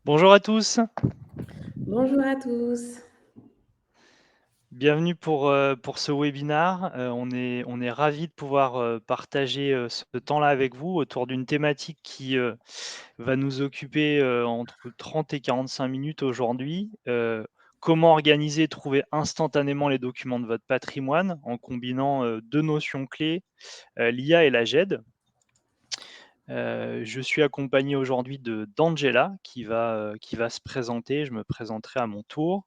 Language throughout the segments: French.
Bonjour à tous, Bonjour à tous. bienvenue pour ce webinar. On est ravis de pouvoir, partager, ce temps-là avec vous autour d'une thématique qui, va nous occuper, entre 30 et 45 minutes aujourd'hui. Comment organiser et trouver instantanément les documents de votre patrimoine en combinant, 2 notions clés, l'IA et la GED. Je suis accompagné aujourd'hui d'Angela qui va se présenter. Je me présenterai à mon tour.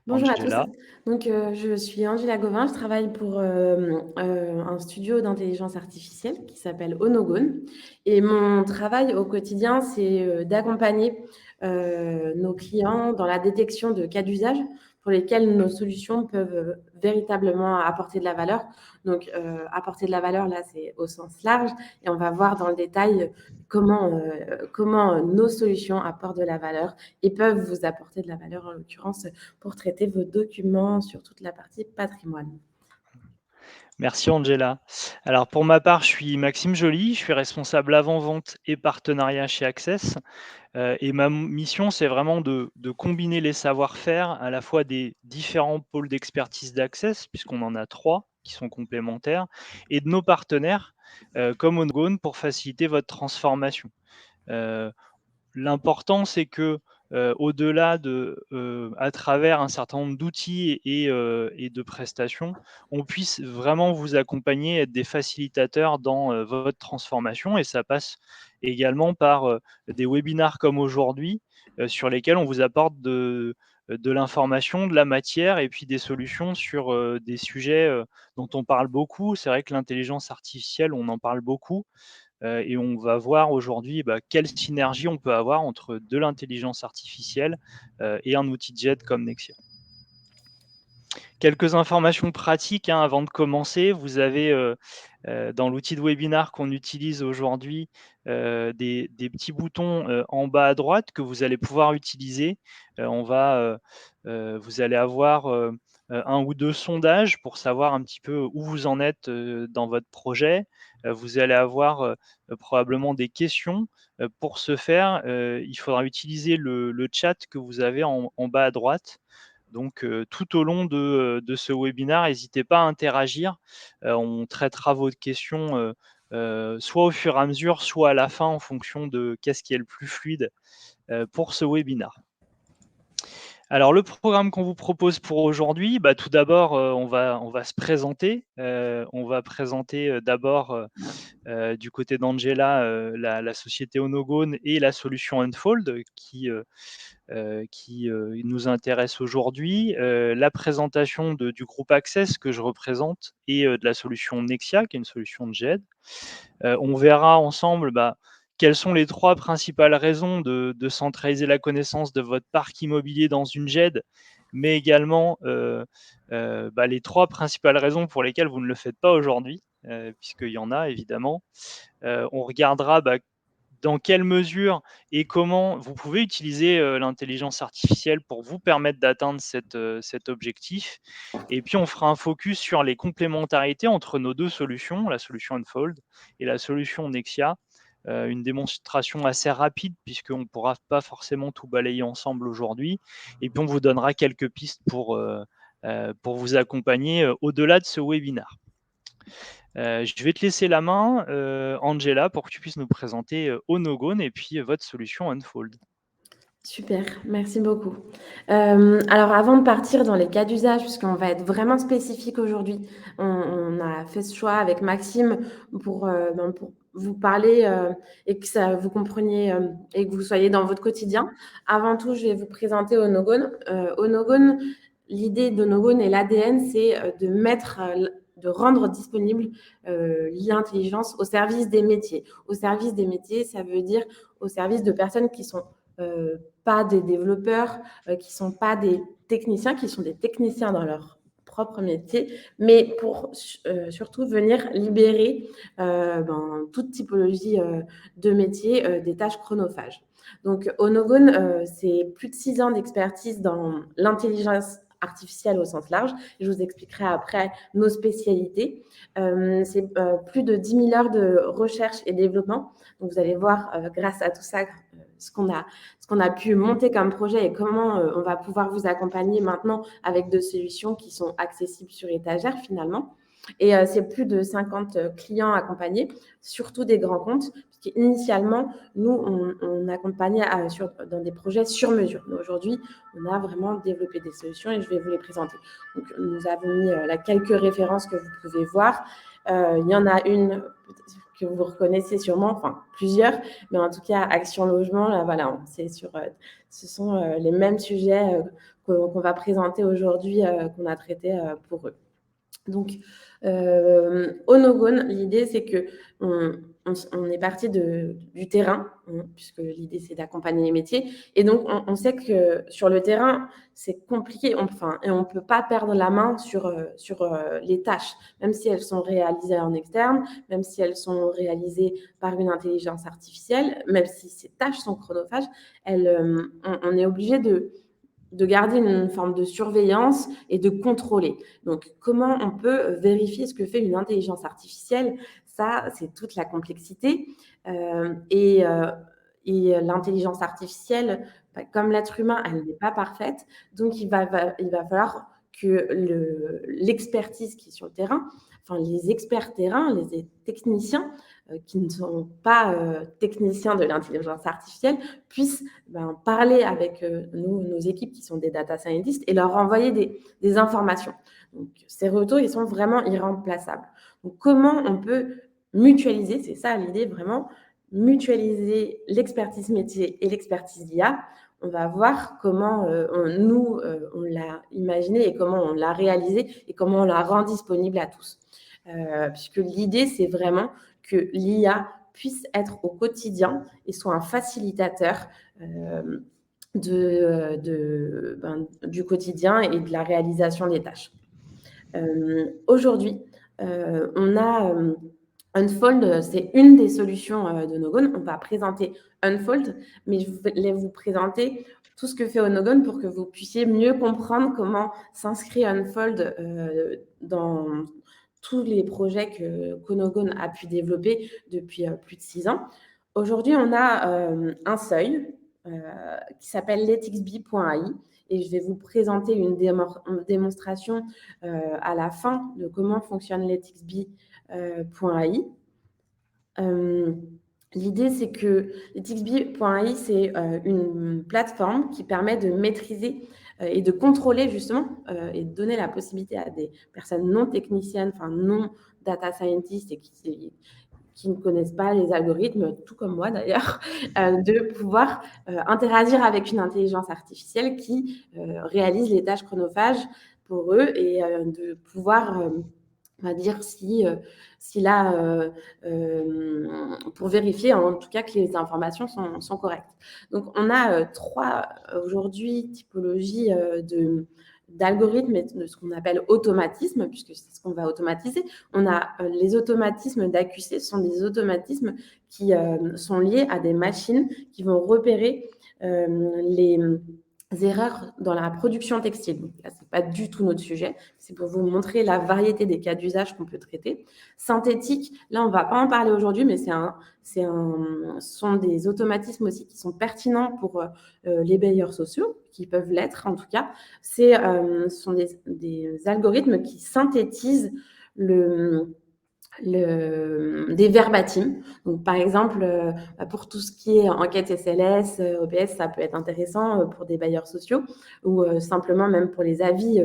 Bonjour à tous. Angela. Donc, je suis Angela Gauvin, je travaille pour un studio d'intelligence artificielle qui s'appelle Onogone. Et mon travail au quotidien, c'est d'accompagner nos clients dans la détection de cas d'usage pour lesquels nos solutions peuvent véritablement apporter de la valeur. Donc, apporter de la valeur, là, c'est au sens large. Et on va voir dans le détail comment nos solutions apportent de la valeur et peuvent vous apporter de la valeur, en l'occurrence, pour traiter vos documents sur toute la partie patrimoine. Merci Angela. Alors pour ma part, je suis Maxime Joly, je suis responsable avant-vente et partenariat chez Access. Et ma mission, c'est vraiment de combiner les savoir-faire à la fois des différents pôles d'expertise d'Access, puisqu'on en a 3 qui sont complémentaires, et de nos partenaires, comme Ongoing pour faciliter votre transformation. Heu, L'important, c'est que, au-delà à travers un certain nombre d'outils et de prestations, on puisse vraiment vous accompagner, être des facilitateurs dans, votre transformation et ça passe également par, des webinars comme aujourd'hui, sur lesquels on vous apporte de l'information, de la matière et puis des solutions sur, des sujets, dont on parle beaucoup. C'est vrai que l'intelligence artificielle, on en parle beaucoup. Et on va voir aujourd'hui, quelle synergie on peut avoir entre de l'intelligence artificielle, et un outil de jet comme Nexia. Quelques informations pratiques, hein, avant de commencer. Vous avez, dans l'outil de webinar qu'on utilise aujourd'hui, des petits boutons, en bas à droite que vous allez pouvoir utiliser. Vous allez avoir, 1 ou 2 sondages pour savoir un petit peu où vous en êtes, dans votre projet. Vous allez avoir, probablement des questions. Pour ce faire, il faudra utiliser le chat que vous avez en bas à droite. Donc, tout au long de ce webinaire, n'hésitez pas à interagir. On traitera vos questions, soit au fur et à mesure, soit à la fin en fonction de qu'est-ce qui est le plus fluide, pour ce webinaire. Alors le programme qu'on vous propose pour aujourd'hui, tout d'abord, on va se présenter. On va présenter, d'abord, du côté d'Angela, la société Onogone et la solution Unfold qui nous intéresse aujourd'hui, la présentation du groupe Access que je représente et de la solution Nexia, qui est une solution de GED. On verra ensemble, quelles sont les 3 principales raisons de centraliser la connaissance de votre parc immobilier dans une GED, mais également, les 3 principales raisons pour lesquelles vous ne le faites pas aujourd'hui, puisqu'il y en a évidemment. On regardera, dans quelle mesure et comment vous pouvez utiliser, l'intelligence artificielle pour vous permettre d'atteindre cet objectif et puis on fera un focus sur les complémentarités entre nos 2 solutions, la solution Unfold et la solution Nexia. Une démonstration assez rapide puisqu'on ne pourra pas forcément tout balayer ensemble aujourd'hui et puis on vous donnera quelques pistes pour vous accompagner, au-delà de ce webinaire. Je vais te laisser la main, Angela, pour que tu puisses nous présenter, Onogone et puis, votre solution Unfold. Super, merci beaucoup. Alors avant de partir dans les cas d'usage, puisqu'on va être vraiment spécifique aujourd'hui, on a fait ce choix avec Maxime pour vous parler, et que ça vous compreniez, et que vous soyez dans votre quotidien. Avant tout, je vais vous présenter Onogone. Onogone, l'idée d'Onogone et l'ADN, c'est, de rendre disponible, l'intelligence au service des métiers. Au service des métiers, ça veut dire au service de personnes qui sont, pas des développeurs, qui sont pas des techniciens, qui sont des techniciens dans leur propre métier, mais pour surtout venir libérer toute typologie de métier des tâches chronophages. Donc Onogone, c'est plus de 6 ans d'expertise dans l'intelligence artificielle au sens large. Je vous expliquerai après nos spécialités. C'est plus de 10 000 heures de recherche et développement. Donc vous allez voir, grâce à tout ça, ce qu'on a pu monter comme projet et comment on va pouvoir vous accompagner maintenant avec des solutions qui sont accessibles sur étagère finalement. Et c'est plus de 50 clients accompagnés, surtout des grands comptes, puisqu'initialement, nous, on accompagnait dans des projets sur mesure. Mais aujourd'hui, on a vraiment développé des solutions et je vais vous les présenter. Donc, nous avons mis quelques références que vous pouvez voir. Il y en a une que vous reconnaissez sûrement, enfin plusieurs, mais en tout cas, Action Logement, là, voilà, ce sont les mêmes sujets qu'on va présenter aujourd'hui, qu'on a traités pour eux. Donc, au No-Gone, l'idée, c'est qu'on est parti du terrain, puisque l'idée, c'est d'accompagner les métiers. Et donc, on sait que sur le terrain, c'est compliqué, et on ne peut pas perdre la main sur les tâches, même si elles sont réalisées en externe, même si elles sont réalisées par une intelligence artificielle, même si ces tâches sont chronophages, on est obligé de garder une forme de surveillance et de contrôler. Donc, comment on peut vérifier ce que fait une intelligence artificielle? Ça, c'est toute la complexité. Et l'intelligence artificielle, comme l'être humain, elle n'est pas parfaite. Donc, il va falloir que l'expertise qui est sur le terrain, enfin les experts terrain, les techniciens qui ne sont pas techniciens de l'intelligence artificielle, puissent parler avec nos équipes qui sont des data scientists et leur envoyer des informations. Donc, ces retours, ils sont vraiment irremplaçables. Donc, comment on peut mutualiser, c'est ça l'idée vraiment, mutualiser l'expertise métier et l'expertise d'IA. On va voir comment on l'a imaginé et comment on l'a réalisé et comment on la rend disponible à tous. Puisque l'idée, c'est vraiment que l'IA puisse être au quotidien et soit un facilitateur du quotidien et de la réalisation des tâches. Aujourd'hui, on a Unfold, c'est une des solutions de No-Gone. On va présenter Unfold, mais je vais vous présenter tout ce que fait No-Gone pour que vous puissiez mieux comprendre comment s'inscrit Unfold dans tous les projets que No-Gone a pu développer depuis plus de 6 ans. Aujourd'hui, on a un seuil qui s'appelle letxb.ai et je vais vous présenter une démonstration à la fin de comment fonctionne letxb.ai. L'idée, c'est que letxb.ai, c'est une plateforme qui permet de maîtriser et de contrôler justement et de donner la possibilité à des personnes non techniciennes, enfin non data scientists et qui ne connaissent pas les algorithmes, tout comme moi d'ailleurs, de pouvoir interagir avec une intelligence artificielle qui réalise les tâches chronophages pour eux et de pouvoir, on va dire, pour vérifier en tout cas que les informations sont correctes. Donc, on a 3 aujourd'hui typologies d'algorithmes et de ce qu'on appelle automatisme, puisque c'est ce qu'on va automatiser. On a les automatismes d'AQC, ce sont des automatismes qui sont liés à des machines qui vont repérer les erreurs dans la production textile. Donc là, ce n'est pas du tout notre sujet. C'est pour vous montrer la variété des cas d'usage qu'on peut traiter. Synthétique, là, on ne va pas en parler aujourd'hui, mais ce sont des automatismes aussi qui sont pertinents pour les bailleurs sociaux, qui peuvent l'être en tout cas. Ce sont des algorithmes qui synthétisent des verbatims. Donc, par exemple, pour tout ce qui est enquête SLS, OPS, ça peut être intéressant pour des bailleurs sociaux ou simplement même pour les avis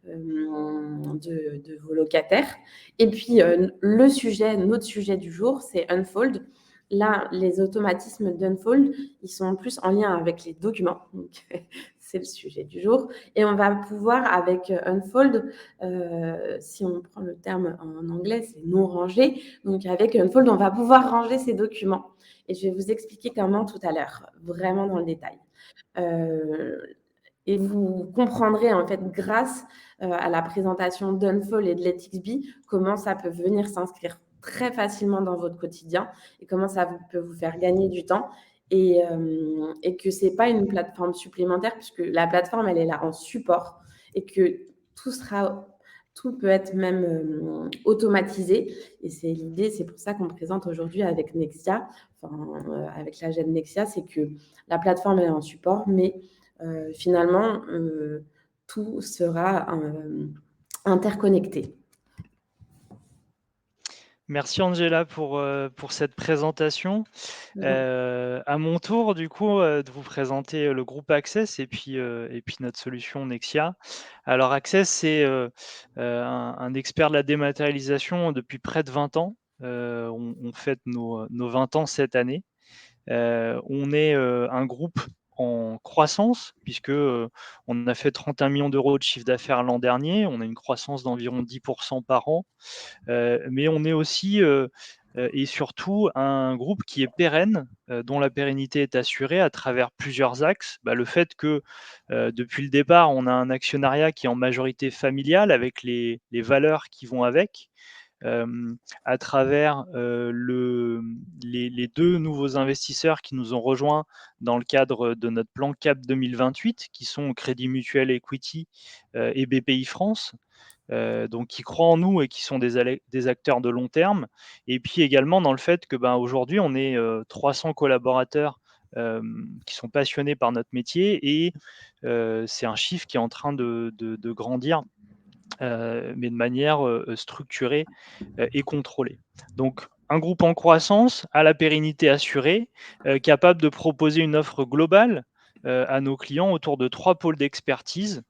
de vos locataires. Et puis, notre sujet du jour, c'est Unfold. Là, les automatismes d'Unfold, ils sont plus en lien avec les documents. Donc, c'est le sujet du jour. Et on va pouvoir, avec Unfold, si on prend le terme en anglais, c'est non rangé. Donc, avec Unfold, on va pouvoir ranger ces documents. Et je vais vous expliquer comment tout à l'heure, vraiment dans le détail. Et vous comprendrez, en fait, grâce à la présentation d'Unfold et de letxb, comment ça peut venir s'inscrire très facilement dans votre quotidien et comment ça peut vous faire gagner du temps. Et que ce n'est pas une plateforme supplémentaire puisque la plateforme, elle est là en support et que tout sera tout peut être même automatisé. Et c'est l'idée, c'est pour ça qu'on présente aujourd'hui avec Nexia, avec la GED Nexia, c'est que la plateforme est en support, mais finalement, tout sera interconnecté. Merci Angela pour cette présentation. Voilà. À mon tour, du coup, de vous présenter, le groupe Access et puis notre solution Nexia. Alors Access, c'est, un expert de la dématérialisation depuis près de 20 ans. On fête nos 20 ans cette année. On est, un groupe en croissance puisque, on a fait 31 millions d'euros de chiffre d'affaires l'an dernier. On a une croissance d'environ 10 par an. Mais on est aussi, et surtout un groupe qui est pérenne, dont la pérennité est assurée à travers plusieurs axes. Bah, le fait que, depuis le départ, on a un actionnariat qui est en majorité familial avec les valeurs qui vont avec. À travers, les 2 nouveaux investisseurs qui nous ont rejoints dans le cadre de notre plan CAP 2028, qui sont Crédit Mutuel Equity, et BPI France. Donc qui croient en nous et qui sont des acteurs de long terme. Et puis également dans le fait que, ben, aujourd'hui, on est 300 collaborateurs qui sont passionnés par notre métier et c'est un chiffre qui est en train de grandir, mais de manière structurée et contrôlée. Donc un groupe en croissance, à la pérennité assurée, capable de proposer une offre globale à nos clients autour de 3 pôles d'expertise.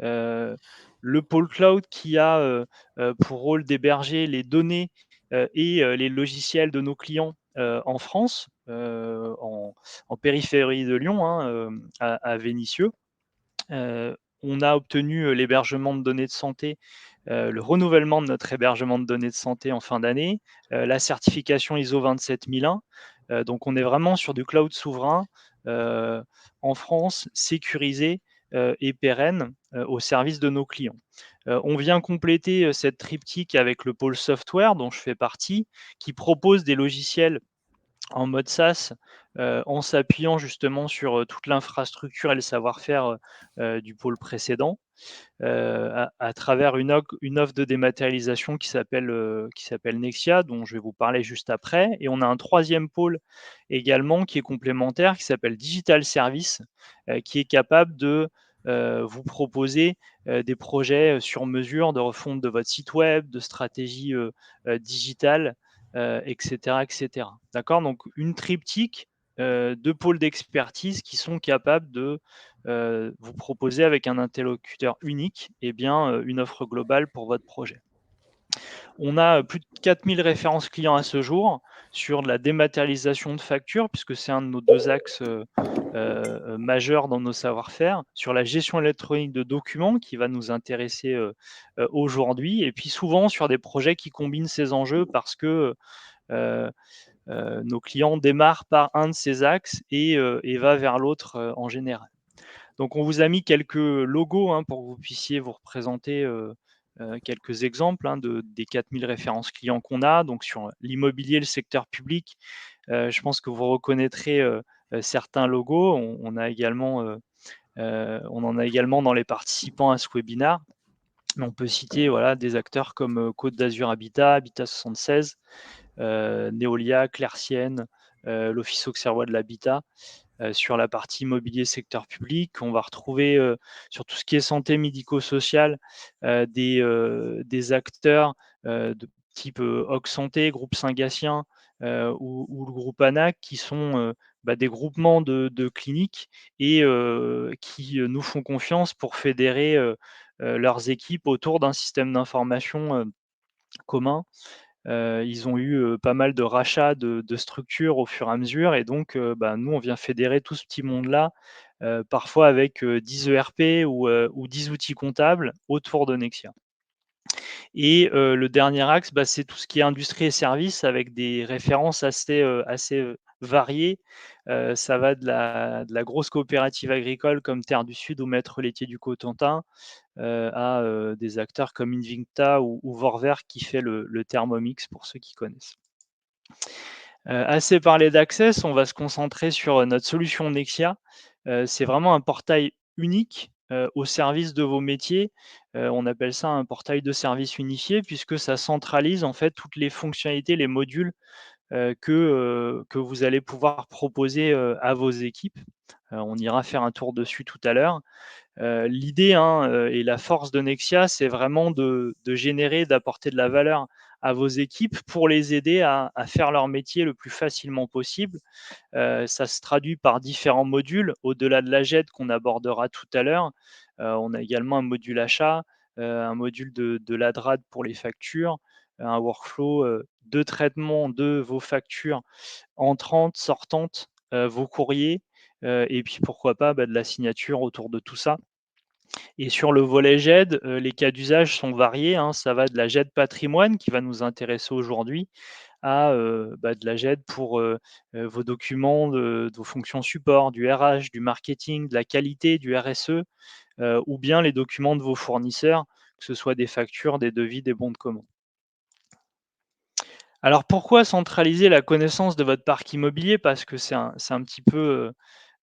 Heu, le pôle cloud qui a, pour rôle d'héberger les données, et les logiciels de nos clients, en France, en périphérie de Lyon, hein, à Vénissieux. On a obtenu, l'hébergement de données de santé, le renouvellement de notre hébergement de données de santé en fin d'année, la certification ISO 27001. Donc on est vraiment sur du cloud souverain, heu, en France, sécurisé, et pérenne, au service de nos clients. On vient compléter, cette triptyque avec le pôle software dont je fais partie, qui propose des logiciels en mode SaaS, en s'appuyant justement sur, toute l'infrastructure et le savoir-faire, du pôle précédent, à travers une offre de dématérialisation qui s'appelle Nexia, dont je vais vous parler juste après. Et on a un troisième pôle également qui est complémentaire, qui s'appelle Digital Service, qui est capable de, vous proposer, des projets, sur mesure de refonte de votre site web, de stratégie, digitale, et cetera, et cetera. D'accord? Donc une triptyque, 2 pôles d'expertise qui sont capables de vous proposer avec un interlocuteur unique, eh bien, une offre globale pour votre projet. On a plus de 4000 références clients à ce jour sur de la dématérialisation de factures, puisque c'est un de nos 2 axes, majeurs dans nos savoir-faire, sur la gestion électronique de documents qui va nous intéresser, aujourd'hui, et puis souvent sur des projets qui combinent ces enjeux parce que, heu nos clients démarrent par un de ces axes et va vers l'autre, en général. Donc on vous a mis quelques logos, hein, pour que vous puissiez vous représenter, quelques exemples, hein, des 4000 références clients qu'on a. Donc sur l'immobilier, le secteur public, je pense que vous reconnaîtrez, certains logos. On en a également dans les participants à ce webinaire. Mais on peut citer, voilà, des acteurs comme, Côte d'Azur Habitat, Habitat 76, Neolia, Clercienne, l'Office auxerrois de l'habitat. Sur la partie immobilier secteur public, on va retrouver, sur tout ce qui est santé médico-social, des acteurs, de type, Auxsanté, Santé, Groupe Saint-Gatien, ou le groupe ANAC qui sont, bah, des groupements de cliniques et qui, nous font confiance pour fédérer, leurs équipes autour d'un système d'information, commun. Ils ont eu, pas mal de rachats de structures au fur et à mesure et donc bah, nous, on vient fédérer tout ce petit monde-là, parfois avec, 10 ERP ou 10 outils comptables autour de Nexia. Et le dernier axe, bah, c'est tout ce qui est industrie et services avec des références assez variées. Ça va de la grosse coopérative agricole comme Terre du Sud ou Maître laitier du Cotentin, à, des acteurs comme Invicta ou Vorwerk qui fait le Thermomix pour ceux qui connaissent. Assez parlé d'Access, on va se concentrer sur, notre solution Nexia. C'est vraiment un portail unique, au service de vos métiers. On appelle ça un portail de services unifié puisque ça centralise en fait toutes les fonctionnalités, les modules, que vous allez pouvoir proposer, à vos équipes. On ira faire un tour dessus tout à l'heure. L'idée, hein, et la force de Nexia, c'est vraiment de générer, d'apporter de la valeur à vos équipes pour les aider à faire leur métier le plus facilement possible. Ça se traduit par différents modules, au-delà de la GED qu'on abordera tout à l'heure. On a également un module achat, un module de l'ADRAD pour les factures, un workflow, de traitement de vos factures entrantes, sortantes, vos courriers, et puis pourquoi pas, de la signature autour de tout ça. Et sur le volet GED, les cas d'usage sont variés, hein. Ça va de la GED patrimoine qui va nous intéresser aujourd'hui à, de la GED pour, vos documents de vos fonctions support, du RH, du marketing, de la qualité, du RSE, ou bien les documents de vos fournisseurs, que ce soit des factures, des devis, des bons de commande. Alors pourquoi centraliser la connaissance de votre parc immobilier? Parce que c'est un petit peu,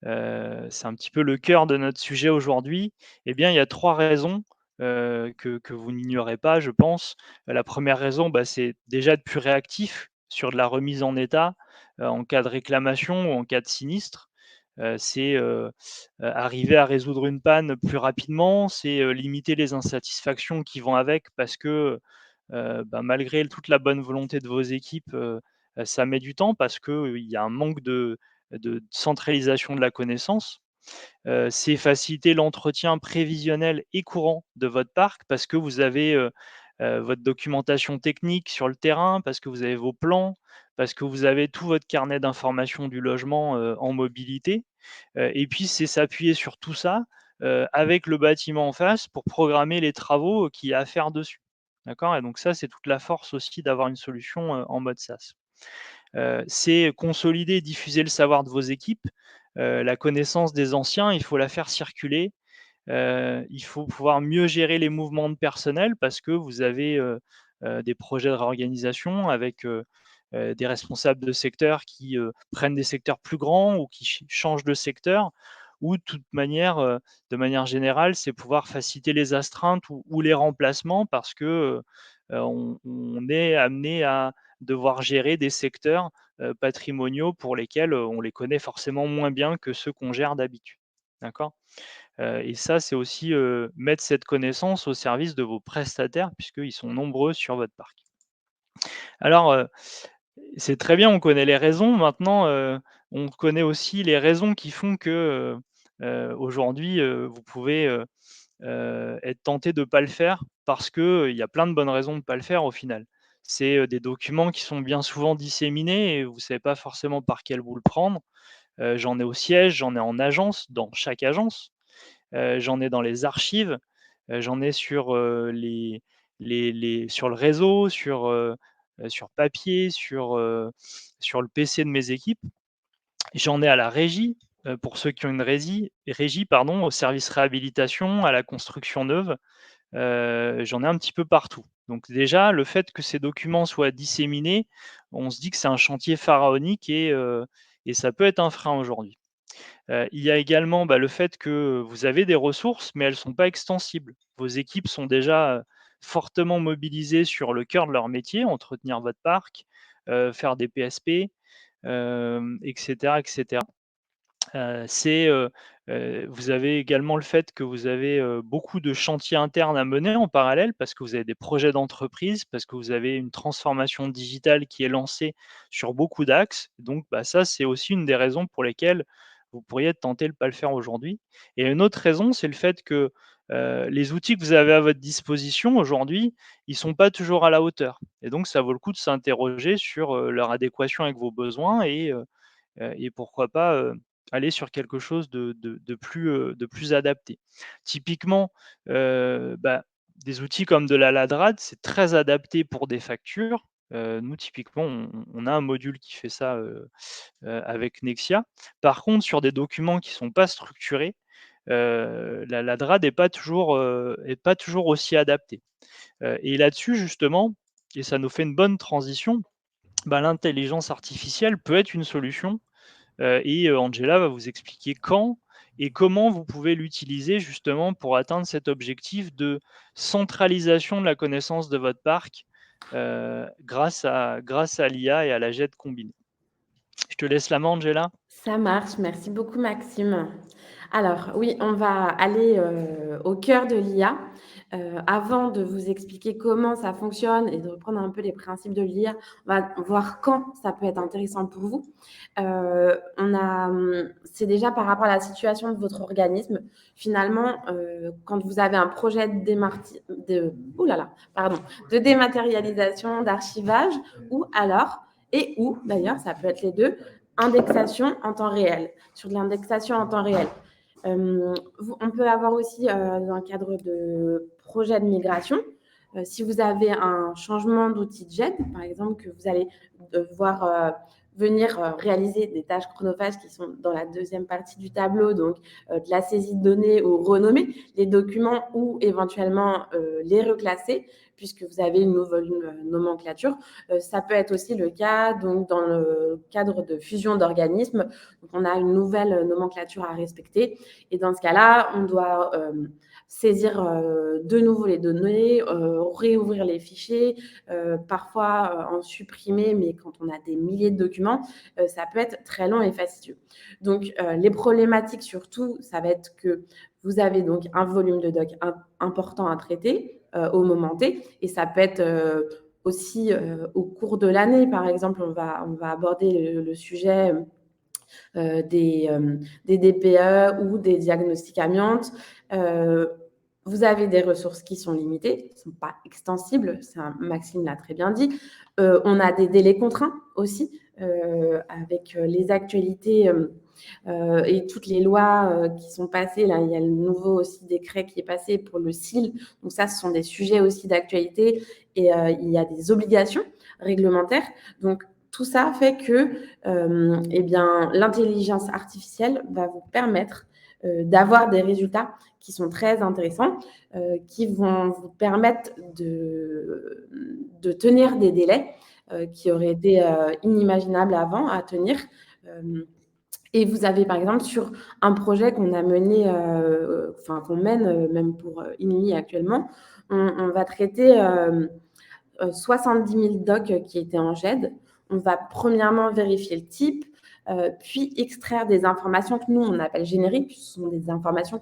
c'est un petit peu le cœur de notre sujet aujourd'hui. Eh bien, il y a 3 raisons, que vous n'ignorez pas, je pense. La première raison, c'est déjà être plus réactif sur de la remise en état, en cas de réclamation ou en cas de sinistre. C'est, arriver à résoudre une panne plus rapidement, c'est, limiter les insatisfactions qui vont avec parce que, malgré toute la bonne volonté de vos équipes, ça met du temps parce qu'il y a un manque de centralisation de la connaissance. C'est faciliter l'entretien prévisionnel et courant de votre parc parce que vous avez, votre documentation technique sur le terrain, parce que vous avez vos plans, parce que vous avez tout votre carnet d'informations du logement, en mobilité. Et puis c'est s'appuyer sur tout ça, avec le bâtiment en face pour programmer les travaux, qu'il y a à faire dessus. D'accord? Et donc ça, c'est toute la force aussi d'avoir une solution, en mode SaaS. C'est consolider et diffuser le savoir de vos équipes. La connaissance des anciens, il faut la faire circuler. Il faut pouvoir mieux gérer les mouvements de personnel parce que vous avez, des projets de réorganisation avec, des responsables de secteur qui, prennent des secteurs plus grands ou qui changent de secteur ou de manière générale, c'est pouvoir faciliter les astreintes ou les remplacements parce que, on est amené à devoir gérer des secteurs, patrimoniaux pour lesquels, on les connaît forcément moins bien que ceux qu'on gère d'habitude. D'accord? Et ça, c'est aussi, mettre cette connaissance au service de vos prestataires puisqu'ils sont nombreux sur votre parc. Alors, c'est très bien, on connaît les raisons. Maintenant, on connaît aussi les raisons qui font que, aujourd'hui, vous pouvez, être tenté de ne pas le faire parce que, il y a plein de bonnes raisons de ne pas le faire au final. C'est, des documents qui sont bien souvent disséminés et vous ne savez pas forcément par quel bout le prendre. J'en ai au siège, j'en ai en agence, dans chaque agence. J'en ai dans les archives, j'en ai sur, les sur le réseau, sur papier, sur le PC de mes équipes. J'en ai à la régie, pour ceux qui ont une régie pardon, au service réhabilitation, à la construction neuve, j'en ai un petit peu partout. Donc déjà, le fait que ces documents soient disséminés, on se dit que c'est un chantier pharaonique et ça peut être un frein aujourd'hui. Il y a également, le fait que vous avez des ressources, mais elles ne sont pas extensibles. Vos équipes sont déjà, fortement mobilisées sur le cœur de leur métier, entretenir votre parc, faire des PSP, et cetera, et cetera. Vous avez également le fait que vous avez, beaucoup de chantiers internes à mener en parallèle parce que vous avez des projets d'entreprise, parce que vous avez une transformation digitale qui est lancée sur beaucoup d'axes. Donc, ça, c'est aussi une des raisons pour lesquelles vous pourriez être tenté de ne pas le faire aujourd'hui. Et une autre raison, c'est le fait que, les outils que vous avez à votre disposition aujourd'hui, ils sont pas toujours à la hauteur. Et donc ça vaut le coup de s'interroger sur, leur adéquation avec vos besoins et pourquoi pas, aller sur quelque chose de plus adapté. Typiquement, des outils comme de la Ladrad, c'est très adapté pour des factures. Nous typiquement, on a un module qui fait ça, avec Nexia. Par contre, sur des documents qui sont pas structurés, la Ladrad est pas toujours aussi adaptée. Et là-dessus justement, et ça nous fait une bonne transition, l'intelligence artificielle peut être une solution. Angela va vous expliquer quand et comment vous pouvez l'utiliser justement pour atteindre cet objectif de centralisation de la connaissance de votre parc, grâce à l'IA et à la GED combinée. Je te laisse la main, Angela. Ça marche, merci beaucoup Maxime. Alors oui, on va aller, au cœur de l'IA. Avant de vous expliquer comment ça fonctionne et de reprendre un peu les principes de l'IA, on va voir quand ça peut être intéressant pour vous. C'est déjà par rapport à la situation de votre organisme. Finalement, quand vous avez un projet de dématérialisation, d'archivage ou alors ou d'ailleurs, ça peut être les 2, indexation en temps réel, sur de l'indexation en temps réel. On peut avoir aussi, dans le cadre de projets de migration, si vous avez un changement d'outil de GED, par exemple, que vous allez devoir venir réaliser des tâches chronophages qui sont dans la deuxième partie du tableau, donc de la saisie de données ou renommer les documents ou éventuellement les reclasser, puisque vous avez une nouvelle nomenclature. Ça peut être aussi le cas donc, dans le cadre de fusion d'organismes. Donc, on a une nouvelle nomenclature à respecter. Et dans ce cas-là, on doit saisir de nouveau les données, réouvrir les fichiers, parfois en supprimer, mais quand on a des milliers de documents, ça peut être très long et fastidieux. Donc, les problématiques surtout, ça va être que vous avez donc un volume de doc important à traiter au moment T, et ça peut être aussi au cours de l'année. Par exemple, on va aborder le sujet des DPE ou des diagnostics amiantes. Vous avez des ressources qui sont limitées, qui ne sont pas extensibles, Maxime l'a très bien dit. On a des délais contraints aussi, avec les actualités et toutes les lois qui sont passées. Là, il y a le nouveau aussi décret qui est passé pour le SIL. Donc ça, ce sont des sujets aussi d'actualité et il y a des obligations réglementaires. Donc, tout ça fait que l'intelligence artificielle va vous permettre d'avoir des résultats qui sont très intéressants, qui vont vous permettre de tenir des délais qui auraient été inimaginables avant à tenir. Et vous avez, par exemple, sur un projet qu'on a mené, qu'on mène même pour INMI actuellement, on va traiter 70 000 docs qui étaient en GED. On va premièrement vérifier le type, puis extraire des informations que nous, on appelle génériques. Ce sont des informations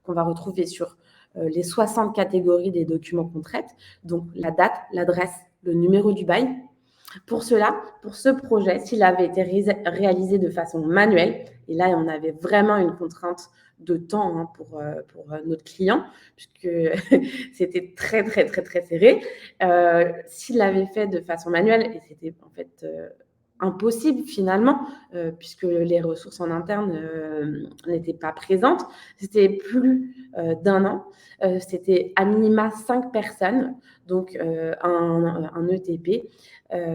qu'on va retrouver sur les 60 catégories des documents qu'on traite, donc la date, l'adresse, le numéro du bail. Pour cela, pour ce projet, s'il avait été réalisé de façon manuelle, et là, on avait vraiment une contrainte de temps pour notre client, puisque c'était très, très, très, très serré. S'il l'avait fait de façon manuelle, et c'était en fait impossible finalement, puisque les ressources en interne n'étaient pas présentes, c'était plus d'1 an. C'était à minima 5 personnes, donc un ETP,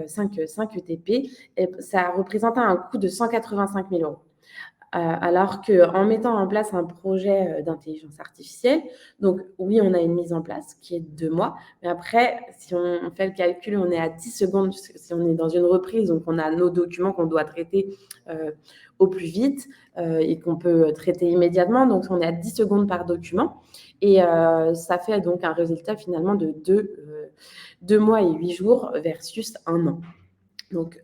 5 ETP, et ça représentait un coût de 185 000 €. Alors qu'en mettant en place un projet d'intelligence artificielle, donc oui, on a une mise en place qui est de 2 mois, mais après, si on fait le calcul, on est à 10 secondes, si on est dans une reprise, donc on a nos documents qu'on doit traiter au plus vite et qu'on peut traiter immédiatement, donc on est à 10 secondes par document, et ça fait donc un résultat finalement de 2 mois et 8 jours versus 1 an. Donc,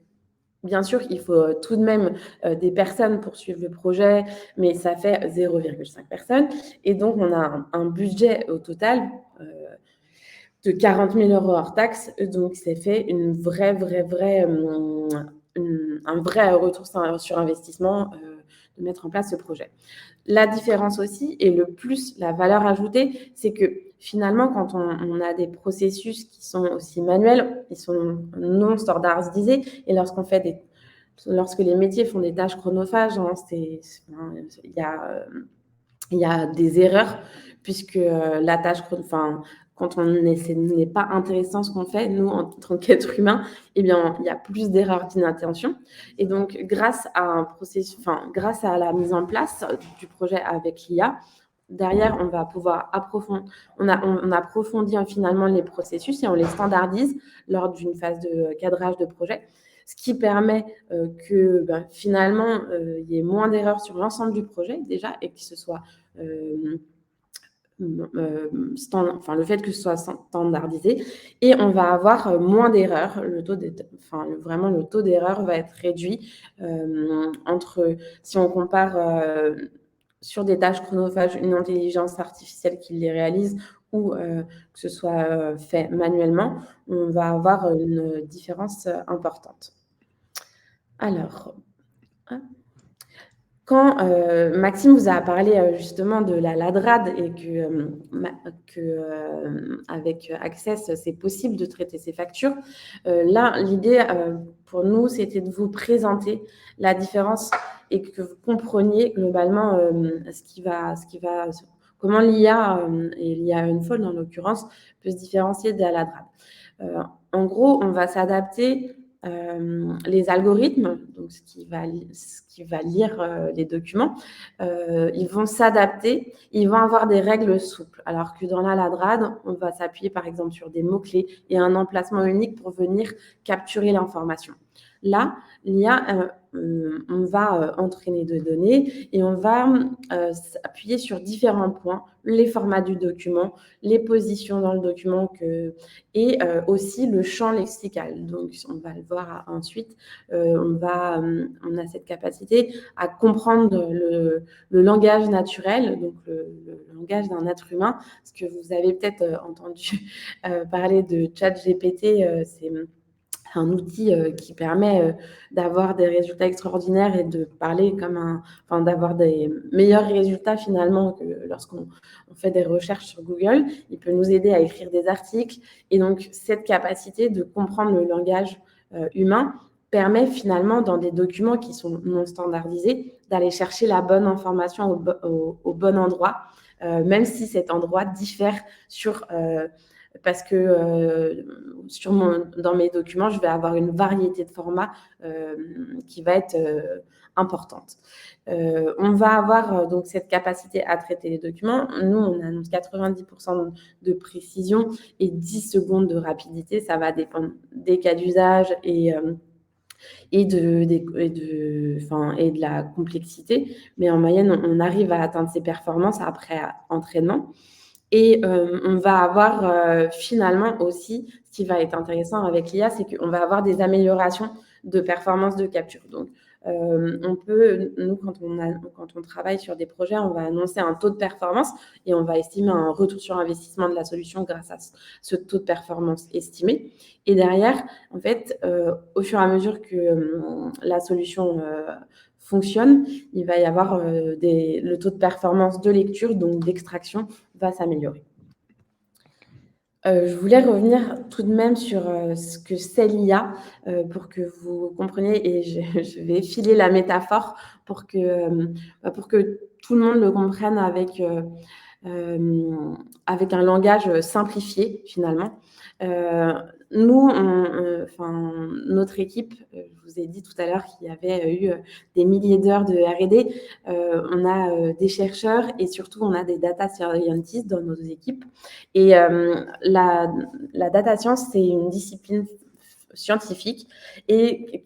bien sûr, il faut tout de même des personnes pour suivre le projet, mais ça fait 0,5 personnes. Et donc, on a un budget au total de 40 000 € hors taxe. Donc, c'est fait un vrai retour sur investissement de mettre en place ce projet. La différence aussi, et le plus, la valeur ajoutée, c'est que finalement, quand on a des processus qui sont aussi manuels, ils sont non standardisés, et lorsque les métiers font des tâches chronophages, il y a des erreurs, puisque la tâche, quand ce n'est pas intéressant ce qu'on fait, nous, en tant qu'être humain, eh bien, il y a plus d'erreurs d'inattention. Et donc, grâce à la mise en place du projet avec l'IA, derrière, on va pouvoir on approfondit finalement les processus et on les standardise lors d'une phase de cadrage de projet, ce qui permet que finalement, il y ait moins d'erreurs sur l'ensemble du projet déjà et que ce soit le fait que ce soit standardisé et on va avoir moins d'erreurs. Vraiment, le taux d'erreur va être réduit entre, si on compare sur des tâches chronophages, une intelligence artificielle qui les réalise ou que ce soit fait manuellement, on va avoir une différence importante. Alors, hop. Quand Maxime vous a parlé justement de la ladrade et avec Access, c'est possible de traiter ces factures. Là, l'idée pour nous, c'était de vous présenter la différence et que vous compreniez globalement comment l'IA, et l'IA Unfold en l'occurrence, peut se différencier de la ladrade. En gros, on va s'adapter les algorithmes, donc ce qui va lire les documents, ils vont s'adapter, ils vont avoir des règles souples. Alors que dans la ladrade, on va s'appuyer par exemple sur des mots-clés et un emplacement unique pour venir capturer l'information. Là, l'IA, on va entraîner des données et on va s'appuyer sur différents points, les formats du document, les positions dans le document et aussi le champ lexical. Donc, on va le voir ensuite. On a cette capacité à comprendre le langage naturel, donc le langage d'un être humain. Parce que vous avez peut-être entendu parler de ChatGPT, c'est un outil qui permet d'avoir des résultats extraordinaires et de parler d'avoir des meilleurs résultats finalement que lorsqu'on fait des recherches sur Google. Il peut nous aider à écrire des articles. Et donc, cette capacité de comprendre le langage humain permet finalement, dans des documents qui sont non standardisés, d'aller chercher la bonne information au bon endroit, même si cet endroit diffère parce que dans mes documents, je vais avoir une variété de formats qui va être importante. On va avoir donc cette capacité à traiter les documents. Nous, on a 90% de précision et 10 secondes de rapidité. Ça va dépendre des cas d'usage et de la complexité. Mais en moyenne, on arrive à atteindre ces performances après entraînement. Et on va avoir finalement aussi, ce qui va être intéressant avec l'IA, c'est qu'on va avoir des améliorations de performance de capture. Donc, nous, quand on travaille sur des projets, on va annoncer un taux de performance et on va estimer un retour sur investissement de la solution grâce à ce taux de performance estimé. Et derrière, en fait, au fur et à mesure que la solution fonctionne, il va y avoir le taux de performance de lecture, donc d'extraction, va s'améliorer. Je voulais revenir tout de même sur ce que c'est l'IA pour que vous compreniez et je vais filer la métaphore pour que tout le monde le comprenne avec un langage simplifié finalement. Nous, notre équipe, je vous ai dit tout à l'heure qu'il y avait eu des milliers d'heures de R&D. On a des chercheurs et surtout, on a des data scientists dans nos équipes. Et la data science, c'est une discipline scientifique et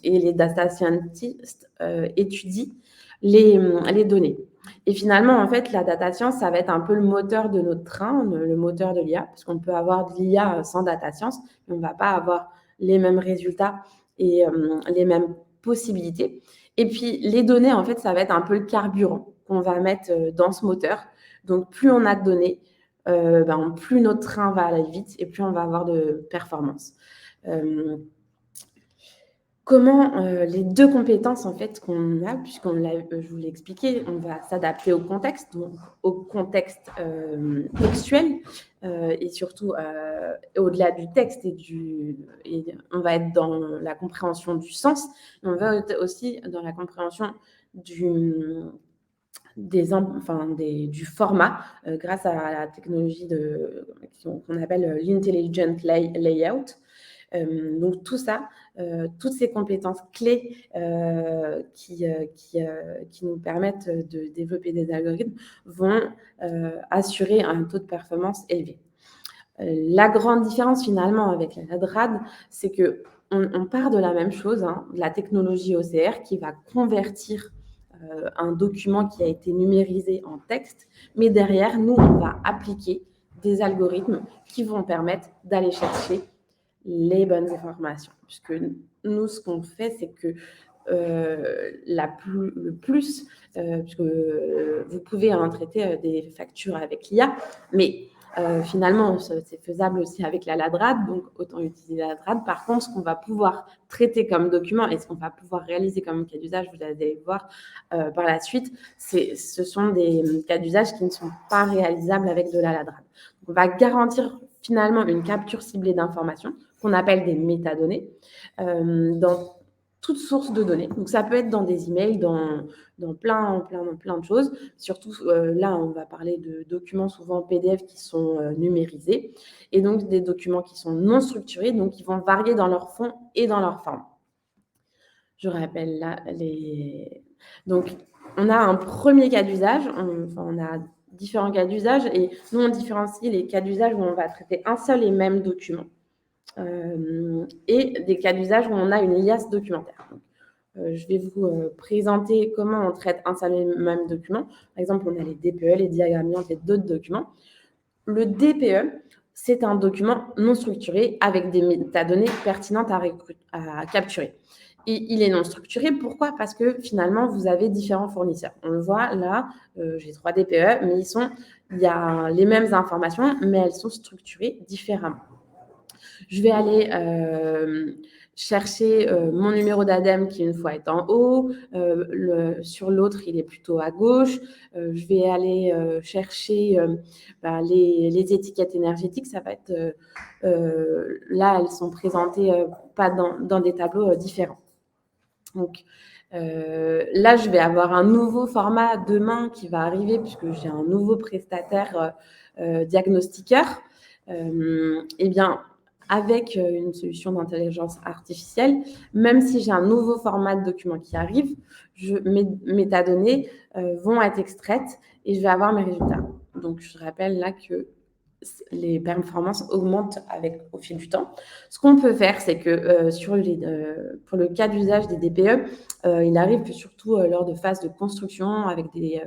les data scientists étudient les données. Et finalement, en fait, la data science, ça va être un peu le moteur de notre train, le moteur de l'IA, parce qu'on peut avoir de l'IA sans data science, mais on ne va pas avoir les mêmes résultats et les mêmes possibilités. Et puis, les données, en fait, ça va être un peu le carburant qu'on va mettre dans ce moteur. Donc, plus on a de données, plus notre train va aller vite et plus on va avoir de performance. Comment les deux compétences en fait qu'on a, je vous l'ai expliqué, on va s'adapter au contexte, donc au contexte textuel et surtout au-delà du texte et on va être dans la compréhension du sens, mais on va être aussi dans la compréhension du format grâce à la technologie qu'on appelle l'intelligent layout. Donc tout ça, toutes ces compétences clés qui nous permettent de développer des algorithmes vont assurer un taux de performance élevé. La grande différence finalement avec la ladrade, c'est que on part de la même chose, hein, de la technologie OCR qui va convertir un document qui a été numérisé en texte, mais derrière, nous, on va appliquer des algorithmes qui vont permettre d'aller chercher les bonnes informations. Puisque nous, ce qu'on fait, c'est que puisque vous pouvez traiter des factures avec l'IA, mais finalement, c'est faisable aussi avec la Ladrad, donc autant utiliser la Ladrad. Par contre, ce qu'on va pouvoir traiter comme document et ce qu'on va pouvoir réaliser comme cas d'usage, vous allez voir par la suite, ce sont des cas d'usage qui ne sont pas réalisables avec de la Ladrad. On va garantir finalement une capture ciblée d'informations qu'on appelle des métadonnées dans toute source de données. Donc, ça peut être dans des emails, dans plein de choses. Surtout, là, on va parler de documents souvent PDF qui sont numérisés et donc des documents qui sont non structurés, donc qui vont varier dans leur fond et dans leur forme. Je rappelle là Donc, on a un premier cas d'usage. On a différents cas d'usage et nous, on différencie les cas d'usage où on va traiter un seul et même document et des cas d'usage où on a une liasse documentaire. Donc, je vais vous présenter comment on traite un seul et même document. Par exemple, on a les DPE, les diagrammes et d'autres documents. Le DPE, c'est un document non structuré avec des métadonnées pertinentes à capturer. Et il est non structuré, pourquoi? Parce que finalement, vous avez différents fournisseurs. On le voit là, j'ai 3 DPE, mais il y a les mêmes informations, mais elles sont structurées différemment. Je vais aller chercher mon numéro d'ADEME qui, une fois, est en haut. Sur l'autre, il est plutôt à gauche. Je vais aller chercher les étiquettes énergétiques. Ça va être là, elles sont présentées pas dans des tableaux différents. Donc, là, je vais avoir un nouveau format demain qui va arriver puisque j'ai un nouveau prestataire diagnostiqueur. Eh bien, avec une solution d'intelligence artificielle, même si j'ai un nouveau format de document qui arrive, mes métadonnées vont être extraites et je vais avoir mes résultats. Donc, je rappelle là que les performances augmentent au fil du temps. Ce qu'on peut faire, c'est que pour le cas d'usage des DPE, il arrive que surtout lors de phases de construction avec des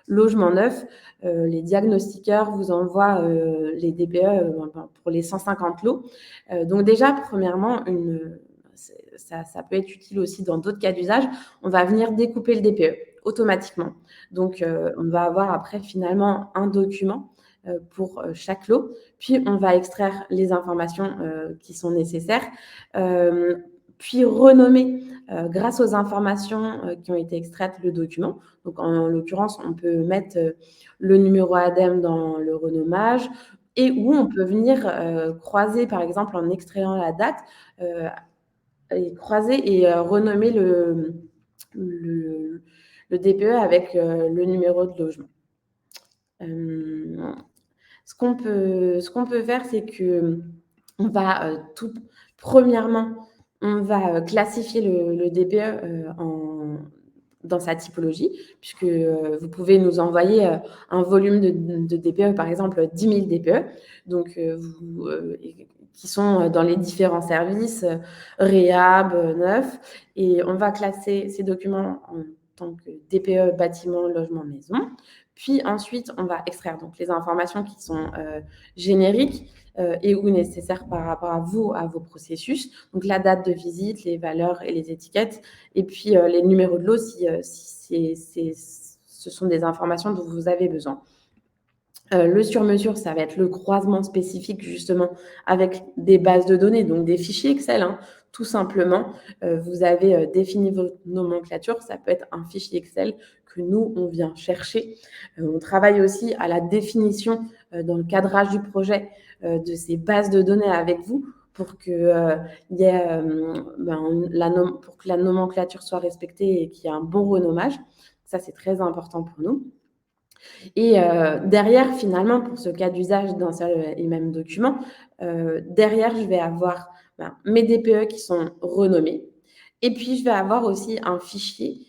logements neufs, les diagnostiqueurs vous envoient les DPE pour les 150 lots. Donc déjà, premièrement, ça peut être utile aussi dans d'autres cas d'usage. On va venir découper le DPE automatiquement. Donc, on va avoir après finalement un document pour chaque lot. Puis, on va extraire les informations qui sont nécessaires, puis renommer grâce aux informations qui ont été extraites le document. Donc, en l'occurrence, on peut mettre le numéro ADEME dans le renommage et où on peut venir croiser, par exemple, en extrayant la date, et croiser et renommer le DPE avec le numéro de logement. Ce qu'on peut faire, c'est que on va premièrement, on va classifier le DPE dans sa typologie, puisque vous pouvez nous envoyer un volume de DPE, par exemple 10 000 DPE, donc qui sont dans les différents services, réhab, neuf, et on va classer ces documents en tant que DPE, bâtiment, logement, maison. Puis ensuite, on va extraire donc les informations qui sont génériques et ou nécessaires par rapport à vos processus. Donc la date de visite, les valeurs et les étiquettes, et puis les numéros de lot si ce sont des informations dont vous avez besoin. Le sur-mesure, ça va être le croisement spécifique justement avec des bases de données, donc des fichiers Excel, hein, tout simplement. Vous avez défini votre nomenclature, ça peut être un fichier Excel que nous, on vient chercher. On travaille aussi à la définition dans le cadrage du projet de ces bases de données avec vous pour que, pour que la nomenclature soit respectée et qu'il y ait un bon renommage. Ça, c'est très important pour nous. Et derrière, finalement, pour ce cas d'usage d'un seul et même document, derrière, je vais avoir mes DPE qui sont renommés. Et puis, je vais avoir aussi un fichier,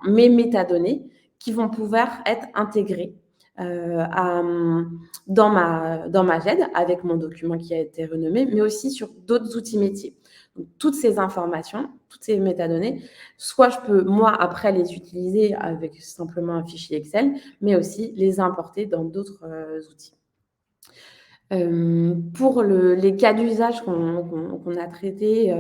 mes métadonnées qui vont pouvoir être intégrées dans ma GED avec mon document qui a été renommé, mais aussi sur d'autres outils métiers. Donc, toutes ces informations, toutes ces métadonnées, soit je peux, moi, après les utiliser avec simplement un fichier Excel, mais aussi les importer dans d'autres outils. Pour les cas d'usage qu'on a traités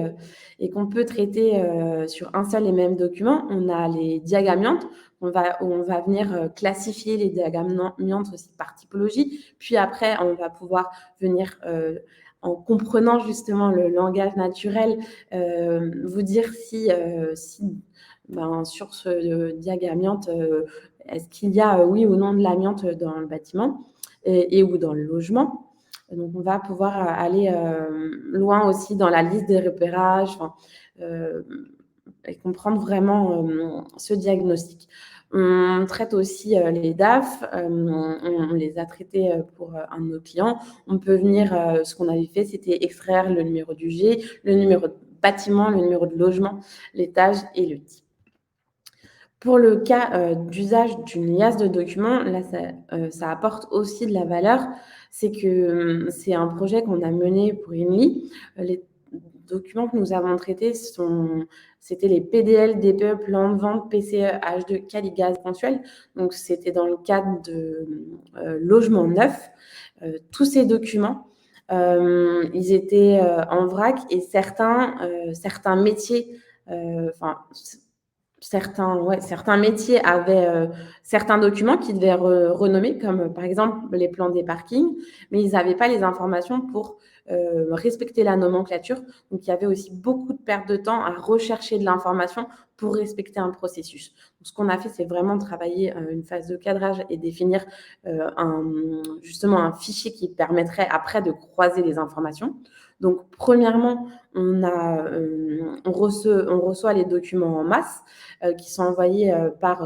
et qu'on peut traiter sur un seul et même document, on a les diagrammiantes. Où on va venir classifier les diagrammiantes aussi par typologie. Puis après, on va pouvoir venir, en comprenant justement le langage naturel, vous dire si sur ce diagrammiante, est-ce qu'il y a oui ou non de l'amiante dans le bâtiment et ou dans le logement. Donc, on va pouvoir aller loin aussi dans la liste des repérages, et comprendre vraiment ce diagnostic. On traite aussi les DAF, on les a traités pour un de nos clients. On peut venir, ce qu'on avait fait, c'était extraire le numéro du G, le numéro de bâtiment, le numéro de logement, l'étage et le type. Pour le cas d'usage d'une liasse de documents, là, ça apporte aussi de la valeur. C'est que c'est un projet qu'on a mené pour INLI. Les documents que nous avons traités, c'était les PDL, DPE, plan de vente, PCE, H2, Caligaz mensuel. Donc, c'était dans le cadre de logement neuf. Tous ces documents, ils étaient en vrac et certains métiers, certains métiers avaient certains documents qui devaient être renommés, comme par exemple les plans des parkings, mais ils n'avaient pas les informations pour respecter la nomenclature. Donc, il y avait aussi beaucoup de perte de temps à rechercher de l'information pour respecter un processus. Donc, ce qu'on a fait, c'est vraiment travailler une phase de cadrage et définir justement un fichier qui permettrait après de croiser les informations. Donc, premièrement, on reçoit les documents en masse qui sont envoyés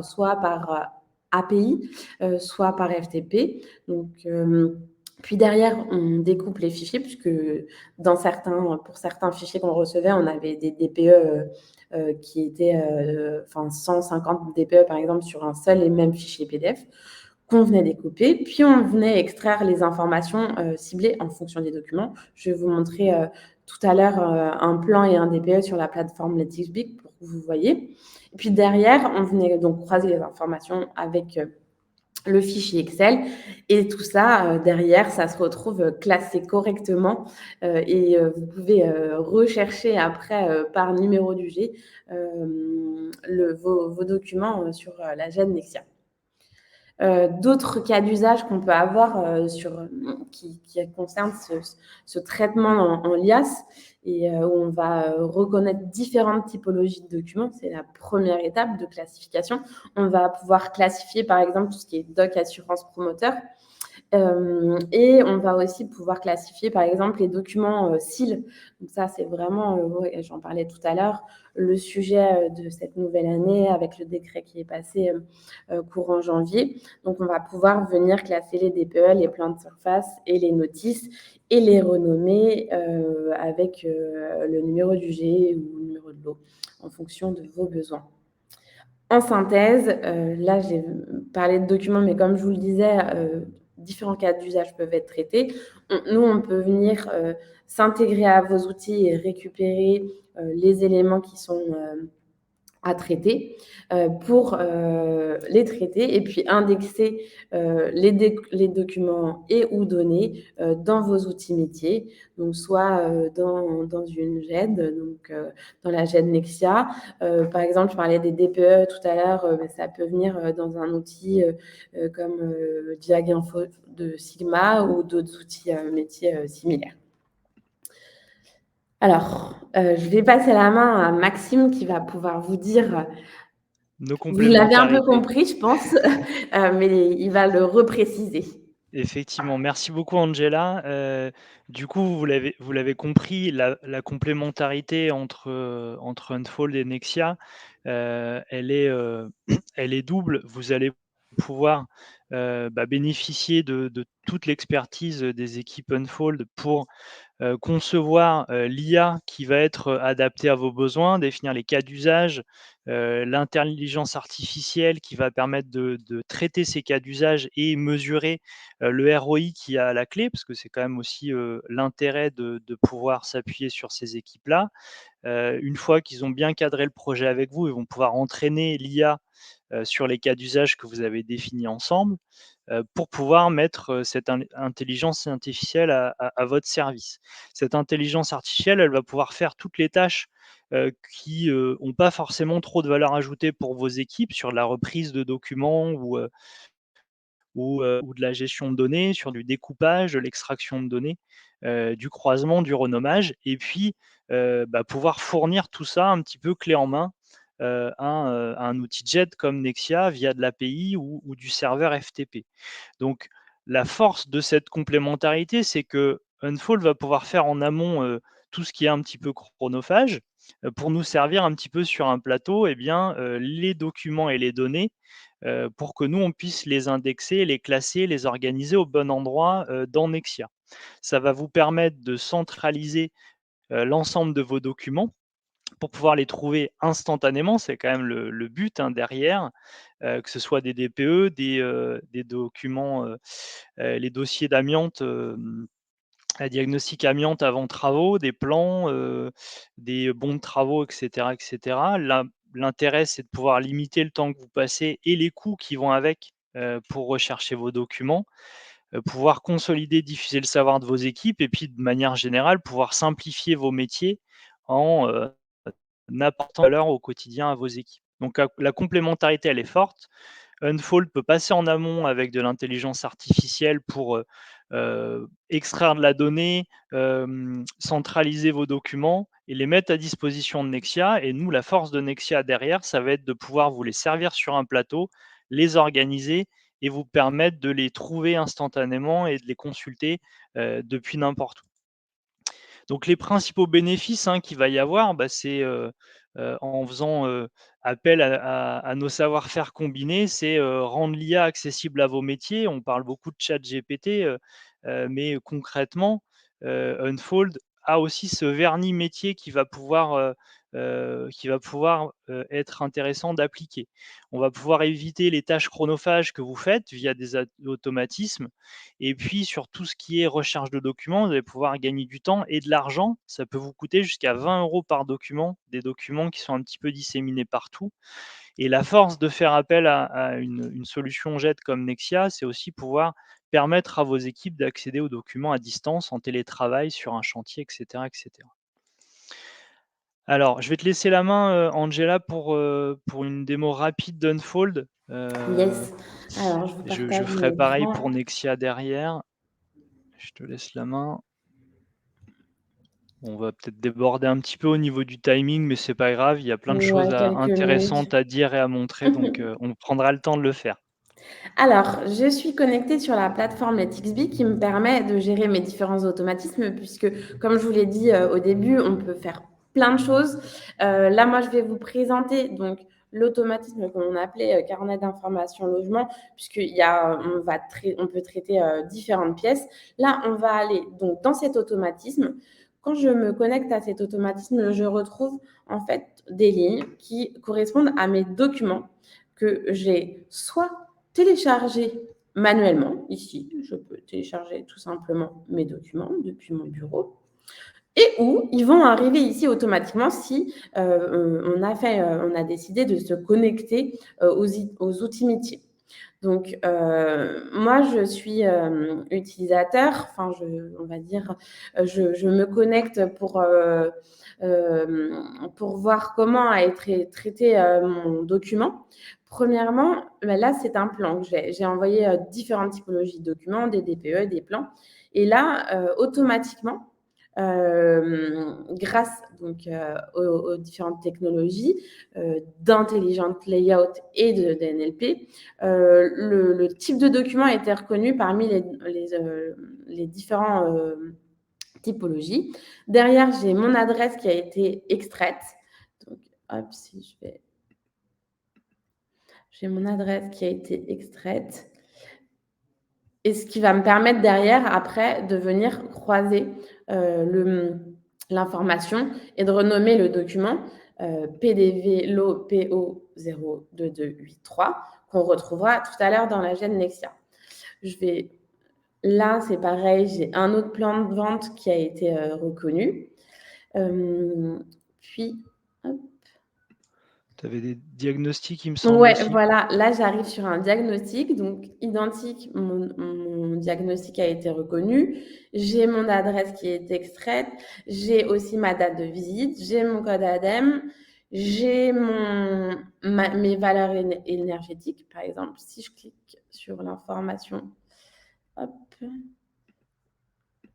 soit par API, soit par FTP. Donc, puis derrière, on découpe les fichiers, puisque pour certains fichiers qu'on recevait, on avait des DPE qui étaient 150 DPE, par exemple, sur un seul et même fichier PDF qu'on venait découper. Puis, on venait extraire les informations ciblées en fonction des documents. Je vais vous montrer tout à l'heure un plan et un DPE sur la plateforme LetixBig pour que vous voyez. Et puis derrière, on venait donc croiser les informations avec le fichier Excel et tout ça, derrière, ça se retrouve classé correctement et vous pouvez rechercher après par numéro du G vos documents sur la GED Nexia. D'autres cas d'usage qu'on peut avoir qui concernent ce traitement en liasse et où on va reconnaître différentes typologies de documents. C'est la première étape de classification. On va pouvoir classifier, par exemple, tout ce qui est doc assurance promoteur. Et on va aussi pouvoir classifier, par exemple, les documents SIL. Donc ça, c'est vraiment, j'en parlais tout à l'heure, le sujet de cette nouvelle année avec le décret qui est passé courant janvier. Donc, on va pouvoir venir classer les DPE, les plans de surface et les notices et les renommer avec le numéro du G ou le numéro de lot en fonction de vos besoins. En synthèse, là, j'ai parlé de documents, mais comme je vous le disais, différents cas d'usage peuvent être traités. Nous, on peut venir s'intégrer à vos outils et récupérer les éléments qui sont à traiter pour les traiter et puis indexer les documents et ou données dans vos outils métiers, donc soit dans une GED, donc dans la GED Nexia. Par exemple, je parlais des DPE tout à l'heure, ça peut venir dans un outil comme Diaginfo de Sigma ou d'autres outils métiers similaires. Alors, je vais passer la main à Maxime qui va pouvoir vous dire, Nos vous l'avez un peu complémentarités. compris, je pense, mais il va le repréciser. Effectivement, merci beaucoup Angela. Du coup, vous l'avez compris, la complémentarité entre Unfold et Nexia, elle est double. Vous allez pouvoir bénéficier de toute l'expertise des équipes Unfold pour concevoir l'IA qui va être adaptée à vos besoins, définir les cas d'usage, l'intelligence artificielle qui va permettre de traiter ces cas d'usage et mesurer le ROI qui a à la clé, parce que c'est quand même aussi l'intérêt de pouvoir s'appuyer sur ces équipes-là. Une fois qu'ils ont bien cadré le projet avec vous, ils vont pouvoir entraîner l'IA sur les cas d'usage que vous avez définis ensemble, pour pouvoir mettre cette intelligence artificielle à votre service. Cette intelligence artificielle, elle va pouvoir faire toutes les tâches qui n'ont pas forcément trop de valeur ajoutée pour vos équipes sur la reprise de documents ou de la gestion de données, sur du découpage, de l'extraction de données, du croisement, du renommage et puis, pouvoir fournir tout ça un petit peu clé en main, à un outil JET comme Nexia via de l'API ou du serveur FTP. Donc la force de cette complémentarité, c'est que Unfold va pouvoir faire en amont, tout ce qui est un petit peu chronophage, pour nous servir un petit peu sur un plateau et bien, les documents et les données, pour que nous, on puisse les indexer, les classer, les organiser au bon endroit, dans Nexia. Ça va vous permettre de centraliser, l'ensemble de vos documents pour pouvoir les trouver instantanément, c'est quand même le but, hein, derrière, que ce soit des DPE, des documents, les dossiers d'amiante, diagnostic amiante avant travaux, des plans, des bons de travaux et cetera et cetera. L'intérêt, c'est de pouvoir limiter le temps que vous passez et les coûts qui vont avec, pour rechercher vos documents, pouvoir consolider, diffuser le savoir de vos équipes et puis de manière générale, pouvoir simplifier vos métiers en, apportant valeur au quotidien à vos équipes. Donc la complémentarité, elle est forte. Unfold peut passer en amont avec de l'intelligence artificielle pour extraire de la donnée, centraliser vos documents et les mettre à disposition de Nexia. Et nous, la force de Nexia derrière, ça va être de pouvoir vous les servir sur un plateau, les organiser et vous permettre de les trouver instantanément et de les consulter depuis n'importe où. Donc les principaux bénéfices, hein, qu'il va y avoir, c'est, en faisant, appel à nos savoir-faire combinés, c'est, rendre l'IA accessible à vos métiers. On parle beaucoup de ChatGPT, mais concrètement, Unfold a aussi ce vernis métier qui va pouvoir être intéressant d'appliquer. On va pouvoir éviter les tâches chronophages que vous faites via des automatismes et puis sur tout ce qui est recherche de documents, vous allez pouvoir gagner du temps et de l'argent. Ça peut vous coûter jusqu'à 20 € par document, des documents qui sont un petit peu disséminés partout. Et la force de faire appel à une solution JET comme Nexia, c'est aussi pouvoir permettre à vos équipes d'accéder aux documents à distance, en télétravail, sur un chantier, et cetera, et cetera. Alors, je vais te laisser la main, Angela, pour une démo rapide d'Unfold. Yes. Alors je vous Je partage ferai mon pareil pour écran. Nexia derrière. Je te laisse la main. On va peut-être déborder un petit peu au niveau du timing, mais c'est pas grave, il y a plein de Ouais, choses quelques minutes. intéressantes à dire et à montrer, donc on prendra le temps de le faire. Alors, je suis connectée sur la plateforme LetXB qui me permet de gérer mes différents automatismes puisque, comme je vous l'ai dit, au début, on peut faire plein de choses. Là, moi, je vais vous présenter donc l'automatisme qu'on appelait, carnet d'information logement puisqu'il y a on peut traiter, différentes pièces. Là, on va aller donc dans cet automatisme. Quand je me connecte à cet automatisme, je retrouve en fait des lignes qui correspondent à mes documents que j'ai soit télécharger manuellement. Ici, je peux télécharger tout simplement mes documents depuis mon bureau et où ils vont arriver ici automatiquement si on a décidé de se connecter aux outils métiers. Donc, moi, je suis utilisateur, enfin, on va dire, je me connecte pour voir comment a été traité mon document. Premièrement, là, c'est un plan que j'ai envoyé différentes typologies de documents, des DPE, des plans. Et là, automatiquement, grâce donc aux différentes technologies d'intelligent layout et d'NLP, le type de document a été reconnu parmi les différents typologies. Derrière, j'ai mon adresse qui a été extraite. Donc, hop, si je vais J'ai mon adresse qui a été extraite et ce qui va me permettre derrière, après, de venir croiser, l'information et de renommer le document, PDV LO PO 02283 qu'on retrouvera tout à l'heure dans la gêne Nexia. Je vais Là, c'est pareil, j'ai un autre plan de vente qui a été, reconnu. Puis hop, Tu avais des diagnostics, il me semble ouais, aussi. voilà, là, j'arrive sur un diagnostic, donc identique, mon diagnostic a été reconnu. J'ai mon adresse qui est extraite, j'ai aussi ma date de visite, j'ai mon code ADEME, j'ai mes valeurs énergétiques. Par exemple, si je clique sur l'information, hop,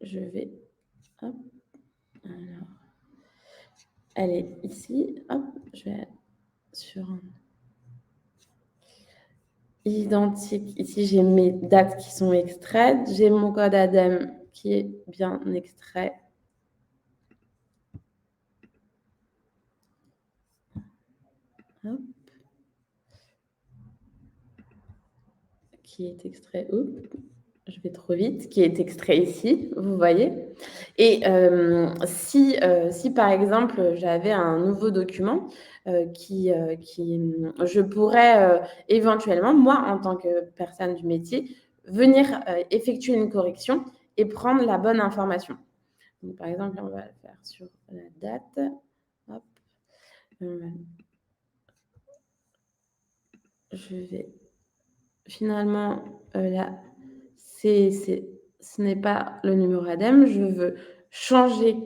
je vais hop, alors, elle est ici, hop, je vais sur un identique. Ici, j'ai mes dates qui sont extraites. J'ai mon code ADEME qui est bien extrait. Hop, qui est extrait. Oups, je vais trop vite. Qui est extrait ici, vous voyez. Et si par exemple, j'avais un nouveau document je pourrais éventuellement, moi, en tant que personne du métier, venir effectuer une correction et prendre la bonne information. Donc, par exemple, on va le faire sur la date. Hop. Je vais finalement, là, ce n'est pas le numéro ADEME. Je veux changer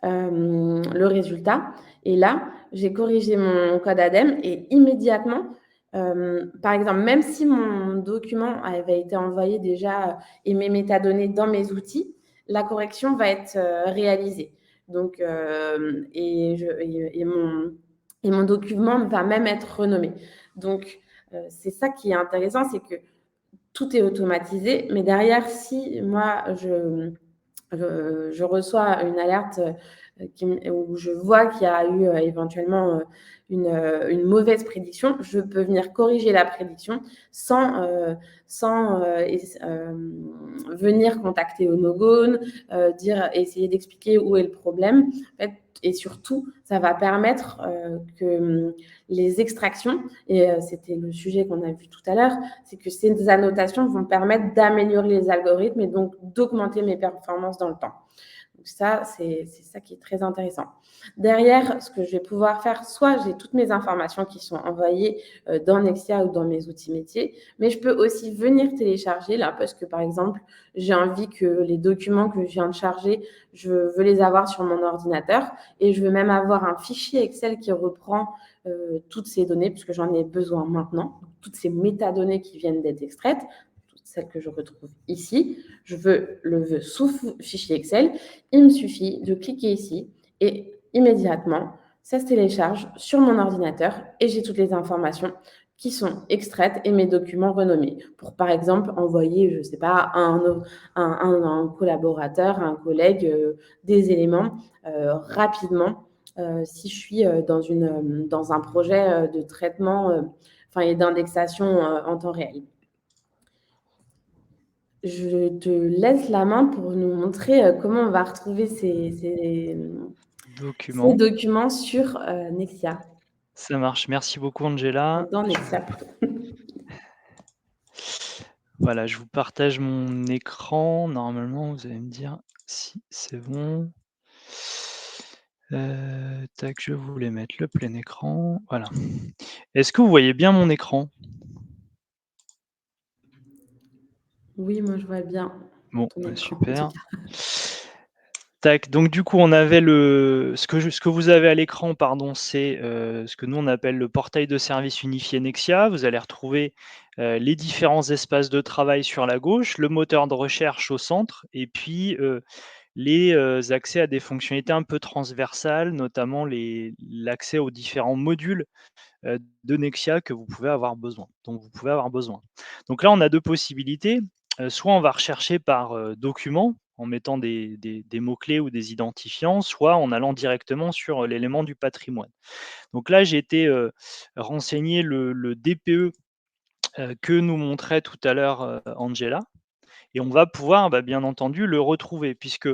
le résultat. Et là, j'ai corrigé mon code ADEME et immédiatement, par exemple, même si mon document avait été envoyé déjà et mes métadonnées dans mes outils, la correction va être réalisée. Donc, et mon document va même être renommé. Donc, c'est ça qui est intéressant, c'est que tout est automatisé, mais derrière, si moi, je reçois une alerte où je vois qu'il y a eu éventuellement une mauvaise prédiction, je peux venir corriger la prédiction sans venir contacter Onogone, essayer d'expliquer où est le problème. En fait, et surtout, ça va permettre que les extractions, et c'était le sujet qu'on a vu tout à l'heure, c'est que ces annotations vont permettre d'améliorer les algorithmes et donc d'augmenter mes performances dans le temps. Donc ça, c'est ça qui est très intéressant. Derrière, ce que je vais pouvoir faire, soit j'ai toutes mes informations qui sont envoyées dans Nexia ou dans mes outils métiers, mais je peux aussi venir télécharger là, parce que par exemple, j'ai envie que les documents que je viens de charger, je veux les avoir sur mon ordinateur et je veux même avoir un fichier Excel qui reprend toutes ces données, puisque j'en ai besoin maintenant, toutes ces métadonnées qui viennent d'être extraites, toutes celles que je retrouve ici, je veux sous fichier Excel. Il me suffit de cliquer ici et immédiatement, ça se télécharge sur mon ordinateur et j'ai toutes les informations qui sont extraites et mes documents renommés pour, par exemple, envoyer, je ne sais pas, un collaborateur, un collègue, des éléments rapidement si je suis dans un projet de traitement et d'indexation en temps réel. Je te laisse la main pour nous montrer comment on va retrouver ces documents sur Nexia. Ça marche. Merci beaucoup, Angela. Dans Nexia plutôt. Voilà, je vous partage mon écran. Normalement, vous allez me dire si c'est bon. Tac, je voulais mettre le plein écran. Voilà. Est-ce que vous voyez bien mon écran? Oui, moi je vois bien Bon, ton écran en tout super. cas. Tac, donc du coup, on avait ce que vous avez à l'écran, pardon, c'est, ce que nous on appelle le portail de services unifié Nexia. Vous allez retrouver, les différents espaces de travail sur la gauche, le moteur de recherche au centre et puis, les, accès à des fonctionnalités un peu transversales, notamment l'accès aux différents modules, de Nexia que vous pouvez avoir besoin dont vous pouvez avoir besoin. Donc là, on a 2 possibilités, soit on va rechercher par, document, en mettant des mots-clés ou des identifiants, soit en allant directement sur, l'élément du patrimoine. Donc là, j'ai été, renseigner le DPE que nous montrait tout à l'heure, Angela, et on va pouvoir, bah, bien entendu le retrouver puisque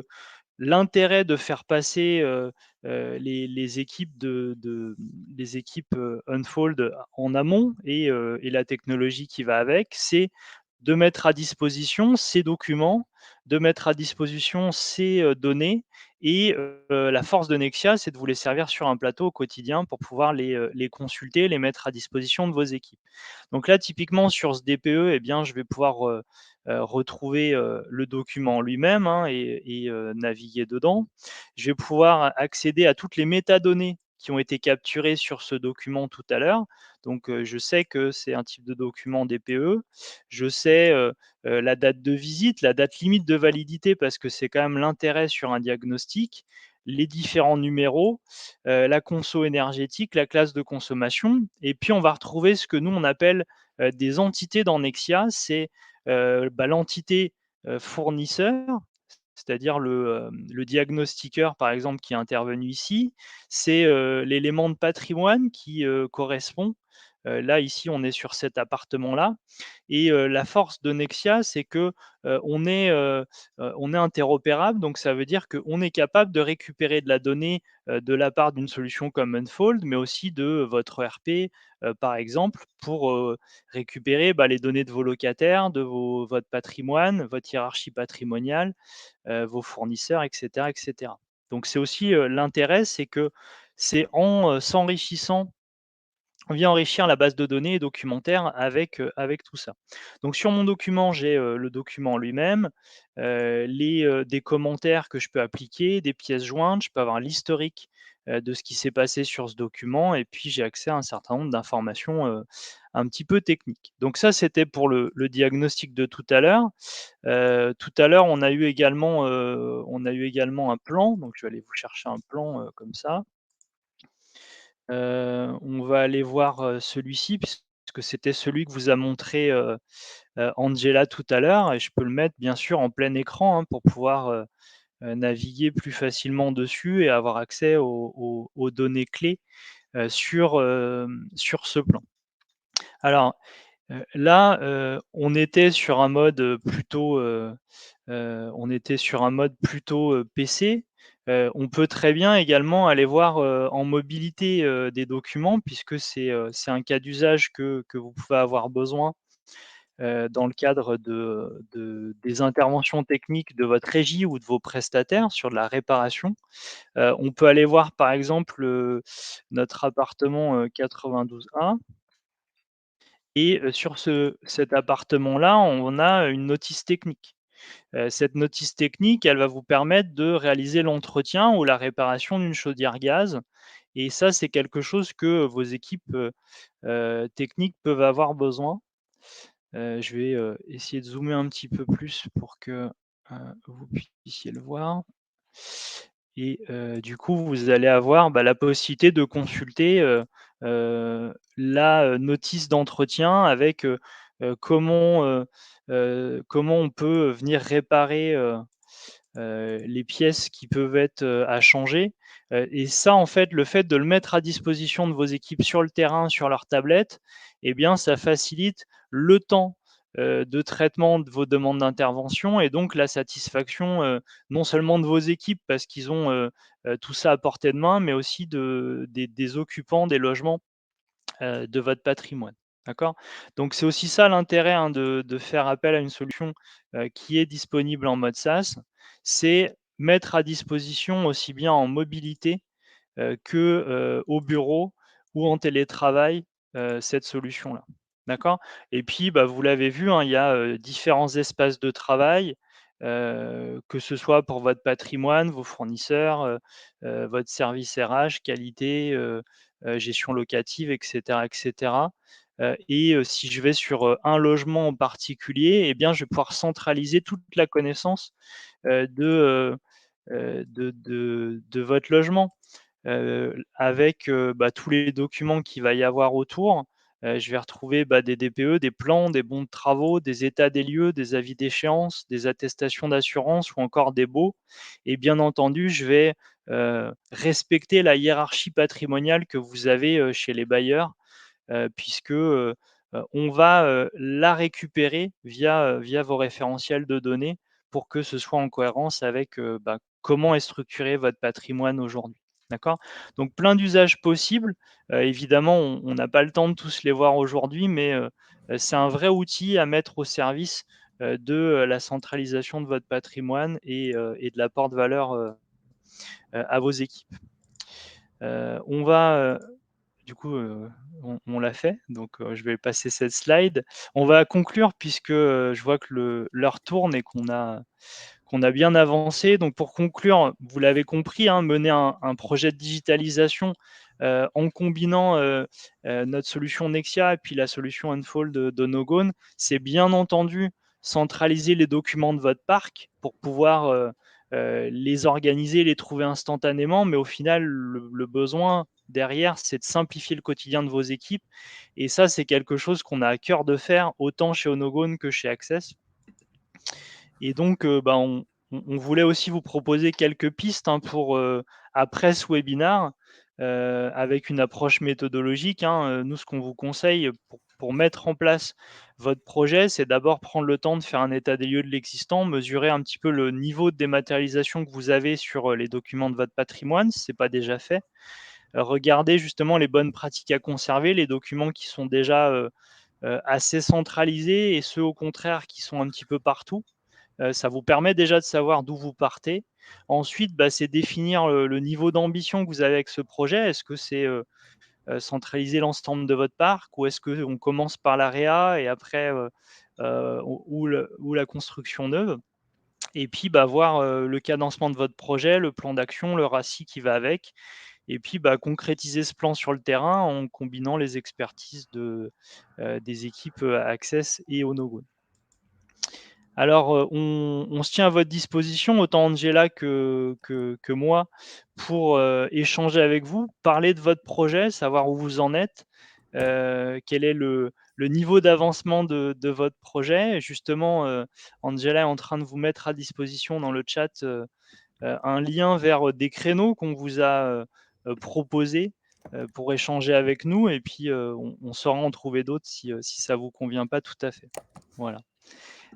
l'intérêt de faire passer, les équipes les équipes, Unfold en amont et la technologie qui va avec, c'est de mettre à disposition ces documents, de mettre à disposition ces, données et la force de Nexia, c'est de vous les servir sur un plateau au quotidien pour pouvoir les consulter, les mettre à disposition de vos équipes. Donc là, typiquement sur ce DPE, eh bien, je vais pouvoir, retrouver, le document lui-même, hein, et naviguer dedans. Je vais pouvoir accéder à toutes les métadonnées qui ont été capturées sur ce document tout à l'heure. Donc, je sais que c'est un type de document DPE. Je sais, la date de visite, la date limite de validité parce que c'est quand même l'intérêt sur un diagnostic, les différents numéros, la conso énergétique, la classe de consommation et puis on va retrouver ce que nous on appelle, des entités dans Nexia. C'est, bah, l'entité, fournisseur, c'est-à-dire le diagnostiqueur, par exemple, qui est intervenu ici. C'est, l'élément de patrimoine qui, correspond. Là, ici, on est sur cet appartement-là et la force de Nexia, c'est que, on est interopérable, donc ça veut dire qu'on est capable de récupérer de la donnée, de la part d'une solution comme Unfold, mais aussi de votre ERP, par exemple, pour, récupérer, bah, les données de vos locataires, votre patrimoine, votre hiérarchie patrimoniale, vos fournisseurs et cetera et cetera. Donc c'est aussi, l'intérêt, c'est que c'est en, s'enrichissant on vient enrichir la base de données documentaire avec tout ça. Donc sur mon document, j'ai, le document lui-même, des commentaires que je peux appliquer, des pièces jointes, je peux avoir l'historique, de ce qui s'est passé sur ce document et puis j'ai accès à un certain nombre d'informations, un petit peu techniques. Donc ça, c'était pour le diagnostic de tout à l'heure. Tout à l'heure, on a eu également un plan, donc je vais aller vous chercher un plan, comme ça. On va aller voir, celui-ci puisque c'était celui que vous a montré, Angela tout à l'heure et je peux le mettre bien sûr en plein écran, hein, pour pouvoir, naviguer plus facilement dessus et avoir accès aux données clés, sur ce plan. Alors, là, on était sur un mode, plutôt PC. On peut très bien également aller voir, en mobilité, des documents puisque c'est un cas d'usage que vous pouvez avoir besoin, dans le cadre des interventions techniques de votre régie ou de vos prestataires sur de la réparation. On peut aller voir par exemple, notre appartement, 92A et sur cet appartement-là, on a une notice technique. Cette notice technique, elle va vous permettre de réaliser l'entretien ou la réparation d'une chaudière gaz et ça, c'est quelque chose que vos équipes, techniques peuvent avoir besoin. Je vais, essayer de zoomer un petit peu plus pour que, vous puissiez le voir et du coup, vous allez avoir, bah, la possibilité de consulter, la, notice d'entretien avec, comment on peut venir réparer, les pièces qui peuvent être, à changer, et ça, en fait, le fait de le mettre à disposition de vos équipes sur le terrain, sur leur tablette et bien, ça facilite le temps, de traitement de vos demandes d'intervention et donc la satisfaction, non seulement de vos équipes parce qu'ils ont, tout ça à portée de main, mais aussi des occupants des logements, de votre patrimoine. D'accord? Donc c'est aussi ça l'intérêt, hein, de faire appel à une solution, qui est disponible en mode SaaS, c'est mettre à disposition aussi bien en mobilité, que, au bureau ou en télétravail, cette solution-là. D'accord? Et puis, bah, vous l'avez vu, hein, il y a, différents espaces de travail, que ce soit pour votre patrimoine, vos fournisseurs, votre service RH, qualité, gestion locative et cetera et cetera. Si je vais sur, un logement en particulier eh bien, je vais pouvoir centraliser toute la connaissance, de votre logement, avec, bah, tous les documents qu'il va y avoir autour. Je vais retrouver, bah, des DPE, des plans, des bons de travaux, des états des lieux, des avis d'échéance, des attestations d'assurance ou encore des baux et bien entendu, je vais, respecter la hiérarchie patrimoniale que vous avez, chez les bailleurs, puisque, on va la récupérer via vos référentiels de données pour que ce soit en cohérence avec comment est structuré votre patrimoine aujourd'hui. D'accord? Donc plein d'usages possibles. Évidemment, on n'a pas le temps de tous les voir aujourd'hui, mais c'est un vrai outil à mettre au service de la centralisation de votre patrimoine et de l'apport de valeur à vos équipes. On va du coup, on l'a fait, donc je vais passer cette slide. On va conclure puisque je vois que l'heure tourne et qu'on a bien avancé. Donc pour conclure, vous l'avez compris, hein, mener un projet de digitalisation en combinant notre solution Nexia et puis la solution Unfold de Nogone, c'est bien entendu centraliser les documents de votre parc pour pouvoir les organiser, les trouver instantanément, mais au final, le besoin derrière, c'est de simplifier le quotidien de vos équipes. Et ça, c'est quelque chose qu'on a à cœur de faire, autant chez Onogone que chez Access. Et donc, on voulait aussi vous proposer quelques pistes hein, pour après ce webinar, avec une approche méthodologique. Hein. Nous, ce qu'on vous conseille pour mettre en place votre projet, c'est d'abord prendre le temps de faire un état des lieux de l'existant, mesurer un petit peu le niveau de dématérialisation que vous avez sur les documents de votre patrimoine, si ce n'est pas déjà fait. Regardez justement les bonnes pratiques à conserver, les documents qui sont déjà assez centralisés et ceux au contraire qui sont un petit peu partout. Ça vous permet déjà de savoir d'où vous partez. Ensuite, c'est définir le niveau d'ambition que vous avez avec ce projet. Est-ce que c'est centraliser l'ensemble de votre parc ou est-ce qu'on commence par l'AREA et après ou la construction neuve? Et puis, voir le cadencement de votre projet, le plan d'action, le RACI qui va avec. Et puis, concrétiser ce plan sur le terrain en combinant les expertises des équipes Access et Onogone. Alors, on se tient à votre disposition, autant Angela que moi, pour échanger avec vous, parler de votre projet, savoir où vous en êtes, quel est le niveau d'avancement de votre projet. Et justement, Angela est en train de vous mettre à disposition dans le chat un lien vers des créneaux qu'on vous a proposés pour échanger avec nous. Et puis, on saura en trouver d'autres si ça ne vous convient pas tout à fait. Voilà.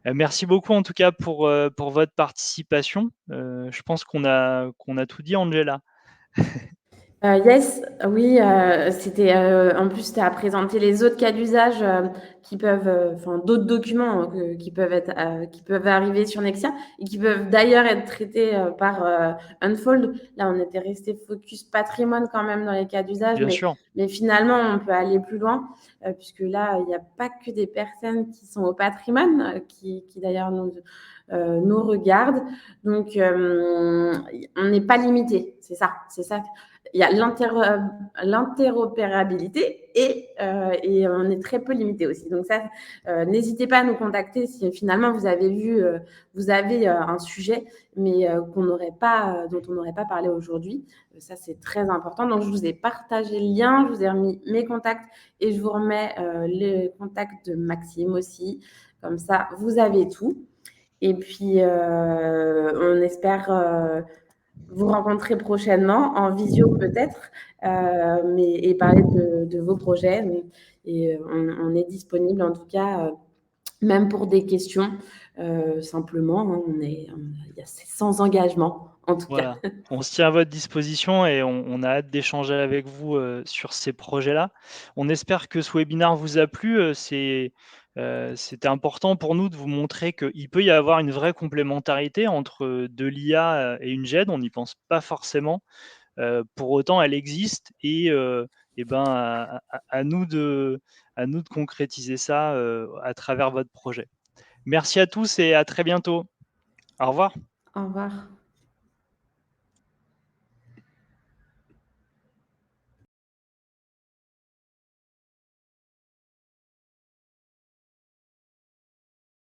Merci beaucoup en tout cas pour votre participation. Je pense qu'on a tout dit, Angela. Yes, oui, c'était, en plus, tu as présenté les autres cas d'usage, qui peuvent, enfin, d'autres documents, qui peuvent arriver sur Nexia et qui peuvent d'ailleurs être traités, par, Unfold. Là, on était resté focus patrimoine quand même dans les cas d'usage, Bien sûr. mais finalement, on peut aller plus loin, puisque là, il n'y a pas que des personnes qui sont au patrimoine, qui d'ailleurs nous regardent. Donc, on n'est pas limité, c'est ça. Il y a l'interopérabilité et on est très peu limité aussi. Donc ça, n'hésitez pas à nous contacter si finalement vous avez vu, vous avez un sujet, mais dont on n'aurait pas parlé aujourd'hui. Ça, c'est très important. Donc, je vous ai partagé le lien, je vous ai remis mes contacts et je vous remets les contacts de Maxime aussi. Comme ça, vous avez tout. Et puis, on espère vous rencontrer prochainement, en visio peut-être, et parler de vos projets. Et on est disponible en tout cas, même pour des questions, simplement. Hein, c'est sans engagement, en tout cas. Voilà. On se tient à votre disposition et on a hâte d'échanger avec vous sur ces projets-là. On espère que ce webinaire vous a plu. C'était important pour nous de vous montrer qu'il peut y avoir une vraie complémentarité entre de l'IA et une GED. On n'y pense pas forcément. Pour autant, elle existe et à nous de concrétiser ça à travers votre projet. Merci à tous et à très bientôt. Au revoir. Au revoir.